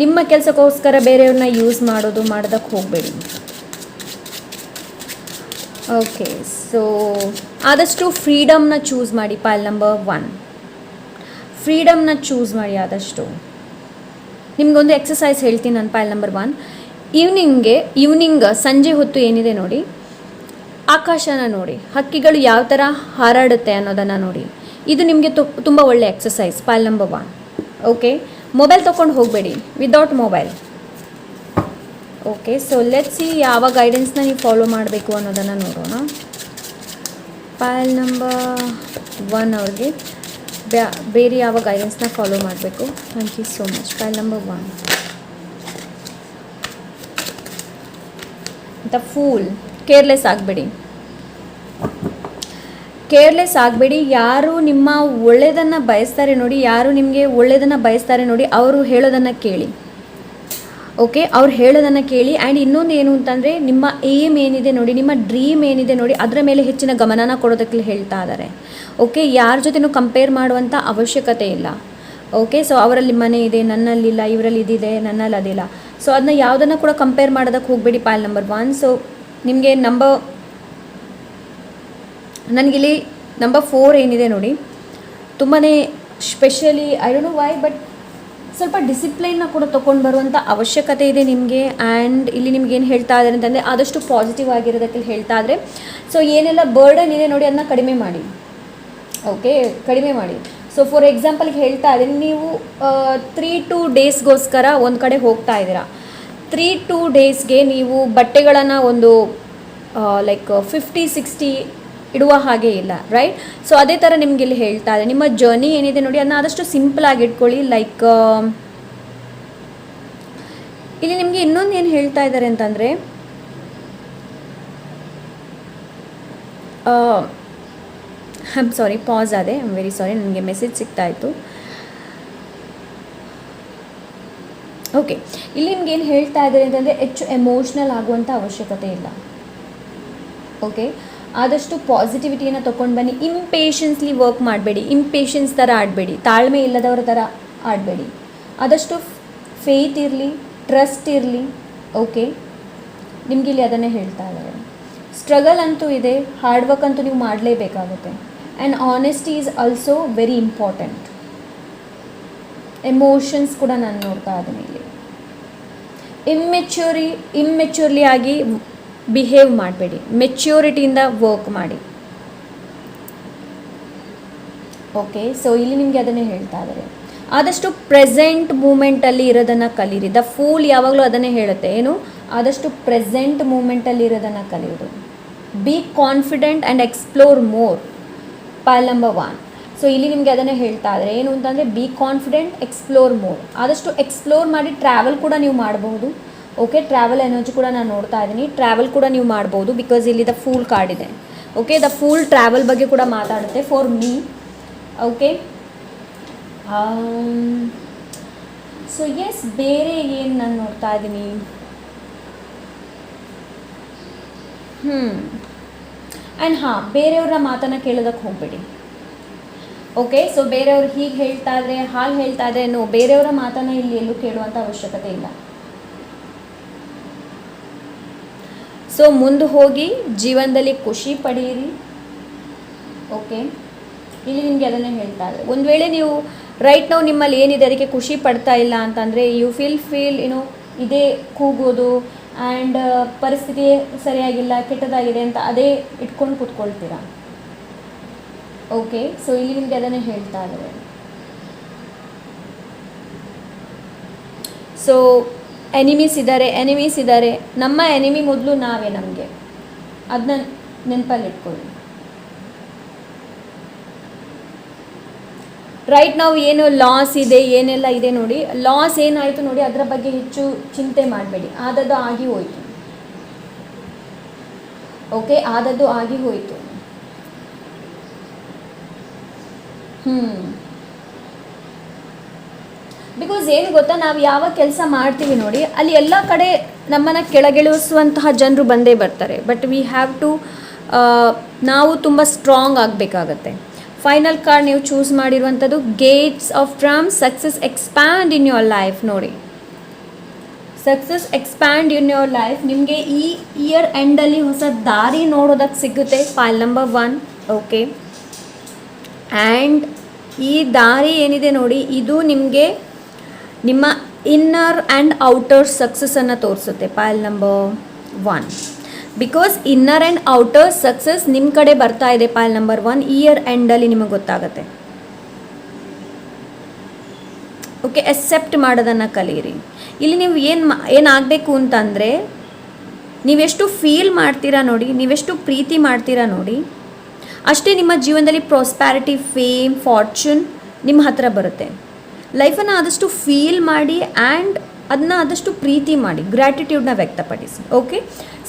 ನಿಮ್ಮ ಕೆಲಸಕ್ಕೋಸ್ಕರ ಬೇರೆಯವ್ರನ್ನ ಯೂಸ್ ಮಾಡೋದಕ್ಕೆ ಹೋಗಬೇಡಿ. ಓಕೆ, ಸೊ ಆದಷ್ಟು ಫ್ರೀಡಮ್ನ ಚೂಸ್ ಮಾಡಿ. File number 1. ಫ್ರೀಡಮ್ನ ಚೂಸ್ ಮಾಡಿ ಆದಷ್ಟು. ನಿಮಗೊಂದು ಎಕ್ಸಸೈಸ್ ಹೇಳ್ತೀನಿ ನಾನು. File number 1. ಈವ್ನಿಂಗ್ ಸಂಜೆ ಹೊತ್ತು ಏನಿದೆ ನೋಡಿ, ಆಕಾಶನ ನೋಡಿ, ಹಕ್ಕಿಗಳು ಯಾವ ಥರ ಹಾರಾಡುತ್ತೆ ಅನ್ನೋದನ್ನು ನೋಡಿ. ಇದು ನಿಮಗೆ ತುಂಬ ಒಳ್ಳೆ exercise. File number 1. Okay, mobile ತೊಗೊಂಡು ಹೋಗಬೇಡಿ, without mobile. Okay, so let's see ಯಾವ ಗೈಡೆನ್ಸ್ನ ನೀವು ಫಾಲೋ ಮಾಡಬೇಕು ಅನ್ನೋದನ್ನು ನೋಡೋಣ. ಫೈಲ್ ನಂಬರ್ 1 ಅವ್ರಿಗೆ ಬೇರೆ ಯಾವ ಗೈಡೆನ್ಸ್ನ ಫಾಲೋ ಮಾಡಬೇಕು. Thank you so much. File number 1. The fool. Careless ಆಗಬೇಡಿ. ಯಾರು ನಿಮ್ಮ ಒಳ್ಳೆಯದನ್ನು ಬಯಸ್ತಾರೆ ನೋಡಿ, ಅವರು ಹೇಳೋದನ್ನು ಕೇಳಿ. ಓಕೆ, ಅವ್ರು ಹೇಳೋದನ್ನು ಕೇಳಿ. ಆ್ಯಂಡ್ ಇನ್ನೊಂದು ಏನು ಅಂತಂದರೆ, ನಿಮ್ಮ ಏಮ್ ಏನಿದೆ ನೋಡಿ, ನಿಮ್ಮ ಡ್ರೀಮ್ ಏನಿದೆ ನೋಡಿ, ಅದರ ಮೇಲೆ ಹೆಚ್ಚಿನ ಗಮನನ ಕೊಡೋದಕ್ಕೆ ಹೇಳ್ತಾ ಇದ್ದಾರೆ. ಓಕೆ, ಯಾರ ಜೊತೆನೂ ಕಂಪೇರ್ ಮಾಡುವಂಥ ಅವಶ್ಯಕತೆ ಇಲ್ಲ. ಓಕೆ, ಸೊ ಅವರಲ್ಲಿ ಮನೆ ಇದೆ, ನನ್ನಲ್ಲಿಲ್ಲ, ಇವರಲ್ಲಿ ಇದಿದೆ, ನನ್ನಲ್ಲಿ ಅದಿಲ್ಲ. ಸೊ ಅದನ್ನ ಯಾವುದನ್ನು ಕೂಡ ಕಂಪೇರ್ ಮಾಡೋದಕ್ಕೆ ಹೋಗಬೇಡಿ ಪೈಲ್ ನಂಬರ್ 1. ಸೊ ನಿಮಗೆ ನನಗಿಲ್ಲಿ ನಂಬರ್ 4 ಏನಿದೆ ನೋಡಿ, ತುಂಬಾ specially I don't know why, but ಸ್ವಲ್ಪ ಡಿಸಿಪ್ಲೈನ್ನ ಕೂಡ ತೊಗೊಂಡು ಬರುವಂಥ ಅವಶ್ಯಕತೆ ಇದೆ ನಿಮಗೆ. ಆ್ಯಂಡ್ ಇಲ್ಲಿ ನಿಮ್ಗೆ ಏನು ಹೇಳ್ತಾ ಇದ್ದಾರೆ ಅಂತಂದರೆ ಆದಷ್ಟು ಪಾಸಿಟಿವ್ ಆಗಿರೋದಕ್ಕೆ ಹೇಳ್ತಾ ಇದ್ದಾರೆ. ಸೊ ಏನೆಲ್ಲ ಬರ್ಡನ್ ಇದೆ ನೋಡಿ ಅದನ್ನ ಕಡಿಮೆ ಮಾಡಿ, ಓಕೆ, ಕಡಿಮೆ ಮಾಡಿ. ಸೊ ಫಾರ್ ಎಕ್ಸಾಂಪಲ್ಗೆ ಹೇಳ್ತಾ ಇದ್ದೀನಿ, ನೀವು 3-2 ಡೇಸ್ಗೋಸ್ಕರ ಒಂದು ಕಡೆ ಹೋಗ್ತಾ ಇದ್ದೀರಾ. 3-2 ಡೇಸ್ಗೆ ನೀವು ಬಟ್ಟೆಗಳನ್ನು ಒಂದು ಲೈಕ್ 50-60 ಇಡುವ ಹಾಗೆ ಇಲ್ಲ, ರೈಟ್? ಸೊ ಅದೇ ಥರ ನಿಮ್ಗೆ ಇಲ್ಲಿ ಹೇಳ್ತಾ ಇದೆ, ನಿಮ್ಮ ಜರ್ನಿ ಏನಿದೆ ನೋಡಿ ಅದನ್ನ ಆದಷ್ಟು ಸಿಂಪಲ್ ಆಗಿ ಇಟ್ಕೊಳ್ಳಿ. ಲೈಕ್ ಇಲ್ಲಿ ನಿಮಗೆ ಇನ್ನೊಂದು ಏನು ಹೇಳ್ತಾ ಇದ್ದಾರೆ ಅಂತಂದರೆ, ಐ ಆಮ್ ಸಾರಿ, ಪಾಸ್ ಆದೆ, ಐ ಆಮ್ ವೆರಿ ಸಾರಿ, ನನಗೆ ಮೆಸೇಜ್ ಸಿಗ್ತಾ ಇತ್ತು. ಓಕೆ, ಇಲ್ಲಿ ನಿಮ್ಗೆ ಏನು ಹೇಳ್ತಾ ಇದ್ದಾರೆ ಅಂತಂದರೆ ಹೆಚ್ಚು ಎಮೋಷ್ನಲ್ ಆಗುವಂಥ ಅವಶ್ಯಕತೆ ಇಲ್ಲ, ಓಕೆ. ಆದಷ್ಟು ಪಾಸಿಟಿವಿಟಿಯನ್ನು ತೊಗೊಂಡು ಬನ್ನಿ. ಇಂಪೇಷನ್ಸ್ಲಿ ವರ್ಕ್ ಮಾಡಬೇಡಿ, ಇಂಪೇಷನ್ಸ್ ಥರ ಆಡಬೇಡಿ, ತಾಳ್ಮೆ ಇಲ್ಲದವರ ಥರ ಆಡಬೇಡಿ. ಆದಷ್ಟು ಫೇತ್ ಇರಲಿ, ಟ್ರಸ್ಟ್ ಇರಲಿ, ಓಕೆ. ನಿಮ್ಗೆ ಇಲ್ಲಿ ಅದನ್ನೇ ಹೇಳ್ತಾ ಇದ್ದಾರೆ. ಸ್ಟ್ರಗಲ್ ಅಂತೂ ಇದೆ, ಹಾರ್ಡ್ ವರ್ಕ್ ಅಂತೂ ನೀವು ಮಾಡಲೇಬೇಕಾಗುತ್ತೆ. And honesty is also very important. Emotions ಕೂಡ ನಾನು ನೋಡ್ತಾ ಇದ್ದೀನಿ ಇಲ್ಲಿ. ಇಮ್ಮೆಚ್ಯೂರ್ಲಿ ಆಗಿ ಬಿಹೇವ್ ಮಾಡಬೇಡಿ, ಮೆಚ್ಯೂರಿಟಿಯಿಂದ ವರ್ಕ್ ಮಾಡಿ, ಓಕೆ. ಸೊ ಇಲ್ಲಿ ನಿಮಗೆ ಅದನ್ನೇ ಹೇಳ್ತಾ ಇದ್ದಾರೆ. ಆದಷ್ಟು ಪ್ರೆಸೆಂಟ್ ಮೂಮೆಂಟಲ್ಲಿ ಇರೋದನ್ನು ಕಲೀರಿ. ದ ಫೂಲ್ ಯಾವಾಗಲೂ ಅದನ್ನೇ ಹೇಳುತ್ತೆ, ಏನು, ಆದಷ್ಟು ಪ್ರೆಸೆಂಟ್ ಮೂಮೆಂಟಲ್ಲಿ ಇರೋದನ್ನು ಕಲಿಯೋದು. Be confident and explore more, ಪೈಲ್ number 1. So ಇಲ್ಲಿ ನಿಮಗೆ ಅದನ್ನೇ ಹೇಳ್ತಾ ಇದ್ದಾರೆ, ಏನು ಅಂತಂದರೆ ಬಿ ಕಾನ್ಫಿಡೆಂಟ್, ಎಕ್ಸ್ಪ್ಲೋರ್ ಮೋರ್. ಆದಷ್ಟು ಎಕ್ಸ್ಪ್ಲೋರ್ ಮಾಡಿ ಟ್ರಾವೆಲ್ ಕೂಡ ನೀವು ಮಾಡಬಹುದು, ಓಕೆ. ಟ್ರಾವೆಲ್ ಎನರ್ಜಿ ಕೂಡ ನಾನು ನೋಡ್ತಾ ಇದ್ದೀನಿ, ಟ್ರಾವೆಲ್ ಕೂಡ ನೀವು ಮಾಡ್ಬೋದು. ಬಿಕಾಸ್ ಇಲ್ಲಿ ದ ಫೂಲ್ ಕಾರ್ಡ್ ಇದೆ, ಓಕೆ. ದ ಫೂಲ್ ಟ್ರಾವೆಲ್ ಬಗ್ಗೆ ಕೂಡ ಮಾತಾಡುತ್ತೆ for me, okay. So yes, ಬೇರೆ ಏನು ನಾನು ನೋಡ್ತಾ ಇದ್ದೀನಿ, ಆ್ಯಂಡ್ ಬೇರೆಯವ್ರ ಮಾತನ್ನು ಕೇಳೋದಕ್ಕೆ ಹೋಗಬೇಡಿ, ಓಕೆ. ಸೊ ಬೇರೆಯವ್ರು ಹೀಗೆ ಹೇಳ್ತಾ ಇದ್ರೆ, ಹಾಗೆ ಹೇಳ್ತಾ ಇದ್ರೆ, ಬೇರೆಯವರ ಮಾತನ್ನು ಇಲ್ಲಿ ಎಲ್ಲೂ ಕೇಳುವಂಥ ಅವಶ್ಯಕತೆ ಇಲ್ಲ. ಸೊ ಮುಂದೆ ಹೋಗಿ ಜೀವನದಲ್ಲಿ ಖುಷಿ ಪಡೆಯಿರಿ, ಓಕೆ. ಇಲ್ಲಿ ನಿಮಗೆ ಅದನ್ನೇ ಹೇಳ್ತಾ ಇದ್ದಾರೆ. ಒಂದು ವೇಳೆ ನೀವು ರೈಟ್ ನಾವು ನಿಮ್ಮಲ್ಲಿ ಏನಿದೆ ಅದಕ್ಕೆ ಖುಷಿ ಪಡ್ತಾ ಇಲ್ಲ ಅಂತಂದರೆ ಯು ಫೀಲ್ ಇದೇ ಕೂಗೋದು ಆ್ಯಂಡ್ ಪರಿಸ್ಥಿತಿ ಸರಿಯಾಗಿಲ್ಲ, ಕೆಟ್ಟದಾಗಿದೆ ಅಂತ ಅದೇ ಇಟ್ಕೊಂಡು ಕೂತ್ಕೊಳ್ತೀರಾ, ಓಕೆ. ಸೊ ಇಲ್ಲಿ ನಿಮಗೆ ಅದನ್ನೇ ಹೇಳ್ತಾ ಇದ್ದಾರೆ. ಸೊ ಎನಿಮೀಸ್ ಇದ್ದಾರೆ. ನಮ್ಮ ಎನಿಮಿ ಮೊದಲು ನಾವೇ, ನಮಗೆ ಅದನ್ನ ನೆನಪಲ್ಲಿ ಇಟ್ಕೊಳ್ಳಿ. ರೈಟ್ ನಾವು ಏನು ಲಾಸ್ ಇದೆ, ಏನೆಲ್ಲ ಇದೆ ನೋಡಿ, ಲಾಸ್ ಏನಾಯಿತು ನೋಡಿ ಅದರ ಬಗ್ಗೆ ಹೆಚ್ಚು ಚಿಂತೆ ಮಾಡಬೇಡಿ. ಆದದ್ದು ಆಗಿ ಹೋಯಿತು, ಓಕೆ. ಆದದ್ದು ಆಗಿ ಹೋಯಿತು. ಬಿಕಾಸ್ ಏನು ಗೊತ್ತಾ, ನಾವು ಯಾವ ಕೆಲಸ ಮಾಡ್ತೀವಿ ನೋಡಿ ಅಲ್ಲಿ ಎಲ್ಲ ಕಡೆ ನಮ್ಮನ್ನು ಕೆಳಗಿಳಿಸುವಂತಹ ಜನರು ಬಂದೇ ಬರ್ತಾರೆ. ಬಟ್ ವಿ ಹ್ಯಾವ್ ಟು, ನಾವು ತುಂಬ ಸ್ಟ್ರಾಂಗ್ ಆಗಬೇಕಾಗತ್ತೆ. ಫೈನಲ್ ಕಾರ್ಡ್ ನೀವು ಚೂಸ್ ಮಾಡಿರುವಂಥದ್ದು gates of drum, success expand in your life. ನೋಡಿ, success expand in your life. ನಿಮಗೆ ಈ ಇಯರ್ ಎಂಡಲ್ಲಿ ಹೊಸ ದಾರಿ ನೋಡೋದಕ್ಕೆ ಸಿಗುತ್ತೆ, ಪೈಲ್ ನಂಬರ್ 1, ಓಕೆ. ಆ್ಯಂಡ್ ಈ ದಾರಿ ಏನಿದೆ ನೋಡಿ, ಇದು ನಿಮಗೆ ನಿಮ್ಮ ಇನ್ನರ್ ಆ್ಯಂಡ್ ಔಟರ್ ಸಕ್ಸಸ್ಸನ್ನು ತೋರಿಸುತ್ತೆ, ಪೈಲ್ number 1. Because inner and outer success ನಿಮ್ಮ ಕಡೆ ಬರ್ತಾ ಇದೆ, ಪೈಲ್ ನಂಬರ್ 1. ಇಯರ್ ಎಂಡಲ್ಲಿ ನಿಮಗೆ ಗೊತ್ತಾಗುತ್ತೆ, ಓಕೆ. ಅಕ್ಸೆಪ್ಟ್ ಮಾಡೋದನ್ನು ಕಲೀರಿ. ಇಲ್ಲಿ ನೀವು ಏನಾಗಬೇಕು ಅಂತಂದರೆ, ನೀವೆಷ್ಟು ಫೀಲ್ ಮಾಡ್ತೀರಾ ನೋಡಿ, ನೀವೆಷ್ಟು ಪ್ರೀತಿ ಮಾಡ್ತೀರಾ ನೋಡಿ, ಅಷ್ಟೇ ನಿಮ್ಮ ಜೀವನದಲ್ಲಿ ಪ್ರಾಸ್ಪ್ಯಾರಿಟಿ, ಫೇಮ್, ಫಾರ್ಚೂನ್ ನಿಮ್ಮ ಹತ್ರ ಬರುತ್ತೆ. ಲೈಫನ್ನು ಆದಷ್ಟು ಫೀಲ್ ಮಾಡಿ ಆ್ಯಂಡ್ ಅದನ್ನ ಆದಷ್ಟು ಪ್ರೀತಿ ಮಾಡಿ, ಗ್ರ್ಯಾಟಿಟ್ಯೂಡ್ನ ವ್ಯಕ್ತಪಡಿಸಿ, okay.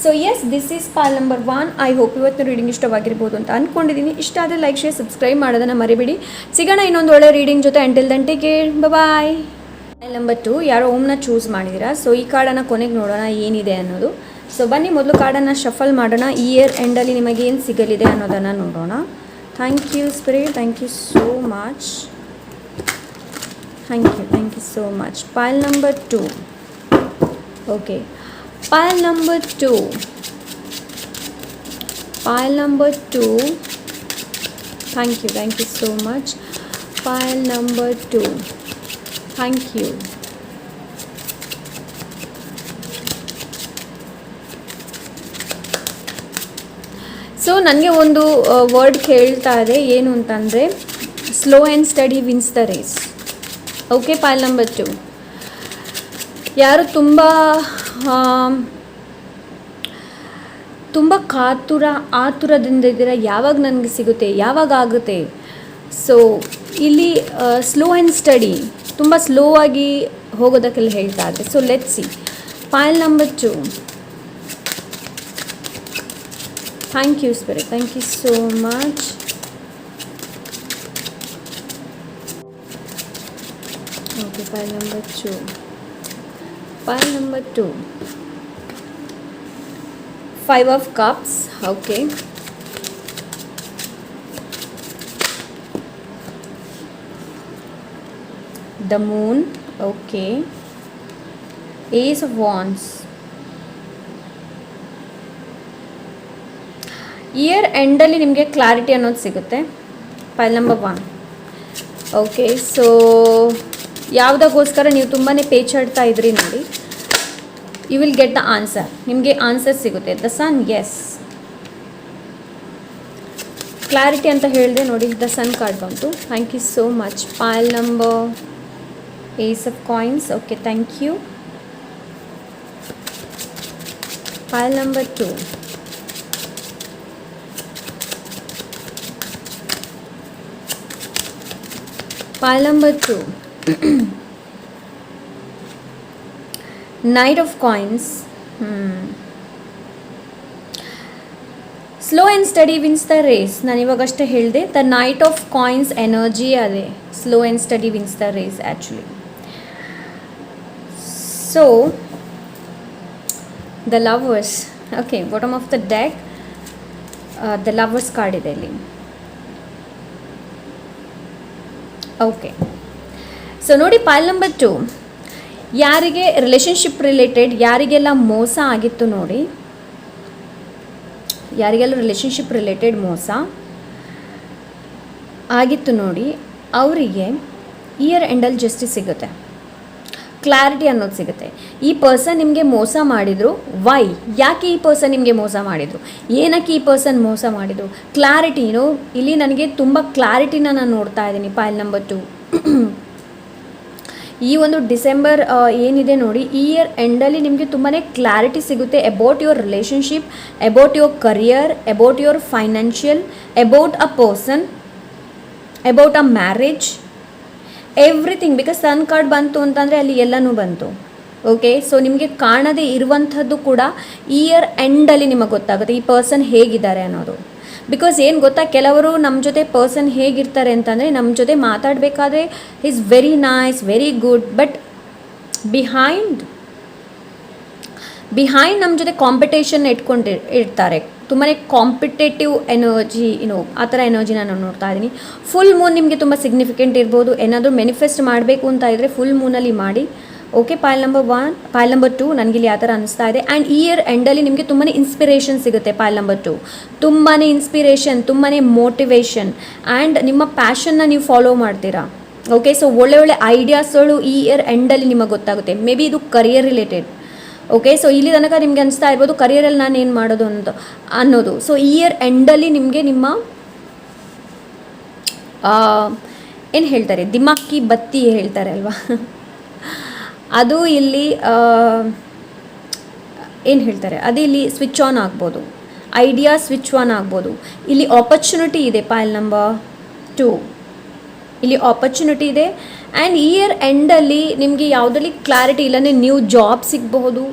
So yes, this is pile number 1. I hope ಇವತ್ತಿನ ರೀಡಿಂಗ್ ಇಷ್ಟವಾಗಿರ್ಬೋದು ಅಂತ ಅಂದ್ಕೊಂಡಿದ್ದೀನಿ. ಇಷ್ಟ ಆದರೆ ಲೈಕ್, ಶೇರ್, ಸಬ್ಸ್ಕ್ರೈಬ್ ಮಾಡೋದನ್ನು ಮರಿಬೇಡಿ. ಸಿಗೋಣ ಇನ್ನೊಂದು ಒಳ್ಳೆ ರೀಡಿಂಗ್ ಜೊತೆ. ಅಂಟಿಲ್ ದೆನ್ ಟೇಕ್ ಕೇರ್, ಬಾಯ್. ಪೈಲ್ ನಂಬರ್ 2, ಯಾರೋ ಓಮ್ನ ಚೂಸ್ ಮಾಡಿದ್ದೀರಾ. ಸೊ ಈ ಕಾರ್ಡನ್ನು ಕೊನೆಗೆ ನೋಡೋಣ ಏನಿದೆ ಅನ್ನೋದು. ಸೊ ಬನ್ನಿ ಮೊದಲು ಕಾರ್ಡನ್ನು ಶಫಲ್ ಮಾಡೋಣ. ಇಯರ್ ಎಂಡಲ್ಲಿ ನಿಮಗೇನು ಸಿಗಲಿದೆ ಅನ್ನೋದನ್ನು ನೋಡೋಣ. Thank you spirit, thank you so much, thank you so much. Pile number 2, Okay. Pile number 2. Pile number 2. Thank you so much. Pile number 2. Thank you. So ನನಗೆ ಒಂದು ವರ್ಡ್ ಕೇಳ್ತಾ ಇದೆ, ಏನು ಅಂತಂದರೆ slow and steady wins the race. Okay, pile number 2. ಯಾರು ತುಂಬ ಆತುರದಿಂದ ಇದ್ದೀರ, ಯಾವಾಗ ನನಗೆ ಸಿಗುತ್ತೆ, ಯಾವಾಗ ಆಗುತ್ತೆ. ಸೊ ಇಲ್ಲಿ ಸ್ಲೋ ಆ್ಯಂಡ್ ಸ್ಟಡಿ, ತುಂಬ ಸ್ಲೋ ಆಗಿ ಹೋಗೋದಕ್ಕೆಲ್ಲ ಹೇಳ್ತಾ ಇದ್ದಾರೆ. So let's C ಪೈಲ್ number 2. Thank you, Spirit. Thank you so much. Okay, pile number 2. Pile number 2. 5 of Cups. Okay. The Moon. Okay. Ace of Wands. Year ಎಂಡಲ್ಲಿ ನಿಮಗೆ clarity ಅನ್ನೋದು ಸಿಗುತ್ತೆ. Pile number 1. Okay, so ಯಾವುದಕ್ಕೋಸ್ಕರ ನೀವು ತುಂಬಾ ಪೇಚಾಡ್ತಾ ಇದ್ರಿ ನೋಡಿ, you will get the answer. ನಿಮಗೆ ಆನ್ಸರ್ ಸಿಗುತ್ತೆ. ದ ಸನ್, ಎಸ್, ಕ್ಲಾರಿಟಿ ಅಂತ ಹೇಳಿದೆ ನೋಡಿ, ದ ಸನ್ ಕಾರ್ಡ್ ಬಂತು. Thank you so much. Pile number ace of coins. Okay, thank you. Pile number 2. Pile number 2. Knight of Coins. Slow and steady wins the race. ನಾನು ಇವಾಗಷ್ಟೇ ಹೇಳಿದೆ, the knight of coins energy ಅದೇ slow and steady wins the race actually. So the lovers. Okay, bottom of the deck the lovers card ಇದೆ ಇಲ್ಲಿ. Okay, so ನೋಡಿ ಪೈಲ್ number 2. ಯಾರಿಗೆ relationship related ಯಾರಿಗೆಲ್ಲ ಮೋಸ ಆಗಿತ್ತು ನೋಡಿ, ಯಾರಿಗೆಲ್ಲ ರಿಲೇಷನ್ಶಿಪ್ ರಿಲೇಟೆಡ್ ಮೋಸ ಆಗಿತ್ತು ನೋಡಿ, ಅವರಿಗೆ ಇಯರ್ ಎಂಡಲ್ಲಿ ಜಸ್ಟಿಸ್ ಸಿಗುತ್ತೆ, ಕ್ಲಾರಿಟಿ ಅನ್ನೋದು ಸಿಗುತ್ತೆ. ಈ ಪರ್ಸನ್ ನಿಮಗೆ ಮೋಸ ಮಾಡಿದರು, ವೈ, ಯಾಕೆ ಈ ಪರ್ಸನ್ ನಿಮಗೆ ಮೋಸ ಮಾಡಿದರು, ಏನಕ್ಕೆ ಈ ಪರ್ಸನ್ ಮೋಸ ಮಾಡಿದರು, ಕ್ಲಾರಿಟಿನೂ ಇಲ್ಲಿ ನನಗೆ ತುಂಬ ಕ್ಲಾರಿಟಿನ ನಾನು ನೋಡ್ತಾ ಇದ್ದೀನಿ. ಪೈಲ್ ನಂಬರ್ 2. ಈ ಒಂದು ಡಿಸೆಂಬರ್ ಏನಿದೆ ನೋಡಿ, ಇಯರ್ ಎಂಡಲ್ಲಿ ನಿಮಗೆ ತುಂಬಾ ಕ್ಲಾರಿಟಿ ಸಿಗುತ್ತೆ about your relationship, about your career, about your financial, about a person, about a marriage, everything. Because sun card ಬಂತು ಅಂತಂದರೆ ಅಲ್ಲಿ ಎಲ್ಲನೂ ಬಂತು. ಓಕೆ, ಸೊ ನಿಮಗೆ ಕಾಣದೇ ಇರುವಂಥದ್ದು ಕೂಡ ಇಯರ್ ಎಂಡಲ್ಲಿ ನಿಮಗೆ ಗೊತ್ತಾಗುತ್ತೆ ಈ ಪರ್ಸನ್ ಹೇಗಿದ್ದಾರೆ ಅನ್ನೋದು. ಬಿಕಾಸ್ ಏನು ಗೊತ್ತಾ, ಕೆಲವರು ನಮ್ಮ ಜೊತೆ ಪರ್ಸನ್ ಹೇಗಿರ್ತಾರೆ ಅಂತಂದರೆ, ನಮ್ಮ ಜೊತೆ ಮಾತಾಡಬೇಕಾದ್ರೆ is very nice, very good, but behind ನಮ್ಮ ಜೊತೆ ಕಾಂಪಿಟೇಷನ್ ಇರ್ತಾರೆ. ತುಂಬಾ ಕಾಂಪಿಟೇಟಿವ್ ಎನರ್ಜಿ, ಆ ಥರ ಎನರ್ಜಿನ ನಾನು ನೋಡ್ತಾ ಇದ್ದೀನಿ. ಫುಲ್ ಮೂನ್ ನಿಮಗೆ ತುಂಬ ಸಿಗ್ನಿಫಿಕೆಂಟ್ ಇರ್ಬೋದು. ಏನಾದರೂ ಮ್ಯಾನಿಫೆಸ್ಟ್ ಮಾಡಬೇಕು ಅಂತ ಇದ್ದರೆ ಫುಲ್ ಮೂನಲ್ಲಿ ಮಾಡಿ. Okay, pile number 1. ಪೈಲ್ ನಂಬರ್ 2 ನನಗಿಲ್ಲಿ ಆ ಥರ ಅನಿಸ್ತಾ ಇದೆ. ಆ್ಯಂಡ್ ಇಯರ್ ಎಂಡಲ್ಲಿ ನಿಮಗೆ ತುಂಬಾ ಇನ್ಸ್ಪಿರೇಷನ್ ಸಿಗುತ್ತೆ. ಪೈಲ್ ನಂಬರ್ 2 ತುಂಬಾ ಇನ್ಸ್ಪಿರೇಷನ್, ತುಂಬಾ ಮೋಟಿವೇಶನ್, ಆ್ಯಂಡ್ ನಿಮ್ಮ ಪ್ಯಾಷನ್ನ ನೀವು ಫಾಲೋ ಮಾಡ್ತೀರಾ. ಓಕೆ, ಸೊ ಒಳ್ಳೆ ಐಡಿಯಾಸ್ಗಳು ಈ ಇಯರ್ ಎಂಡಲ್ಲಿ ನಿಮಗೆ ಗೊತ್ತಾಗುತ್ತೆ. ಮೇ ಬಿ ಇದು ಕರಿಯರ್ ರಿಲೇಟೆಡ್. ಓಕೆ, ಸೊ ಇಲ್ಲಿ ತನಕ ನಿಮಗೆ ಅನಿಸ್ತಾ ಇರ್ಬೋದು ಕರಿಯರಲ್ಲಿ ನಾನು ಏನು ಮಾಡೋದು ಅನ್ನೋದು. ಸೊ ಇಯರ್ ಎಂಡಲ್ಲಿ ನಿಮಗೆ ನಿಮ್ಮ ಏನು ಹೇಳ್ತಾರೆ, ದಿಮಾಕಿ ಬತ್ತಿ ಹೇಳ್ತಾರೆ ಅಲ್ವಾ, ಅದು ಇಲ್ಲಿ ಏನು ಹೇಳ್ತಾರೆ, ಅದು ಇಲ್ಲಿ ಸ್ವಿಚ್ ಆನ್ ಆಗ್ಬೋದು, ಐಡಿಯಾ ಸ್ವಿಚ್ ಆನ್ ಆಗ್ಬೋದು. ಇಲ್ಲಿ ಆಪರ್ಚುನಿಟಿ ಇದೆ. ಪೈಲ್ ನಂಬರ್ 2 ಇಲ್ಲಿ ಆಪರ್ಚುನಿಟಿ ಇದೆ. ಆ್ಯಂಡ್ ಇಯರ್ ಎಂಡಲ್ಲಿ ನಿಮಗೆ ಯಾವುದರಲ್ಲಿ ಕ್ಲಾರಿಟಿ ಇಲ್ಲಂದರೆ ನ್ಯೂ ಜಾಬ್ ಸಿಗಬಹುದು.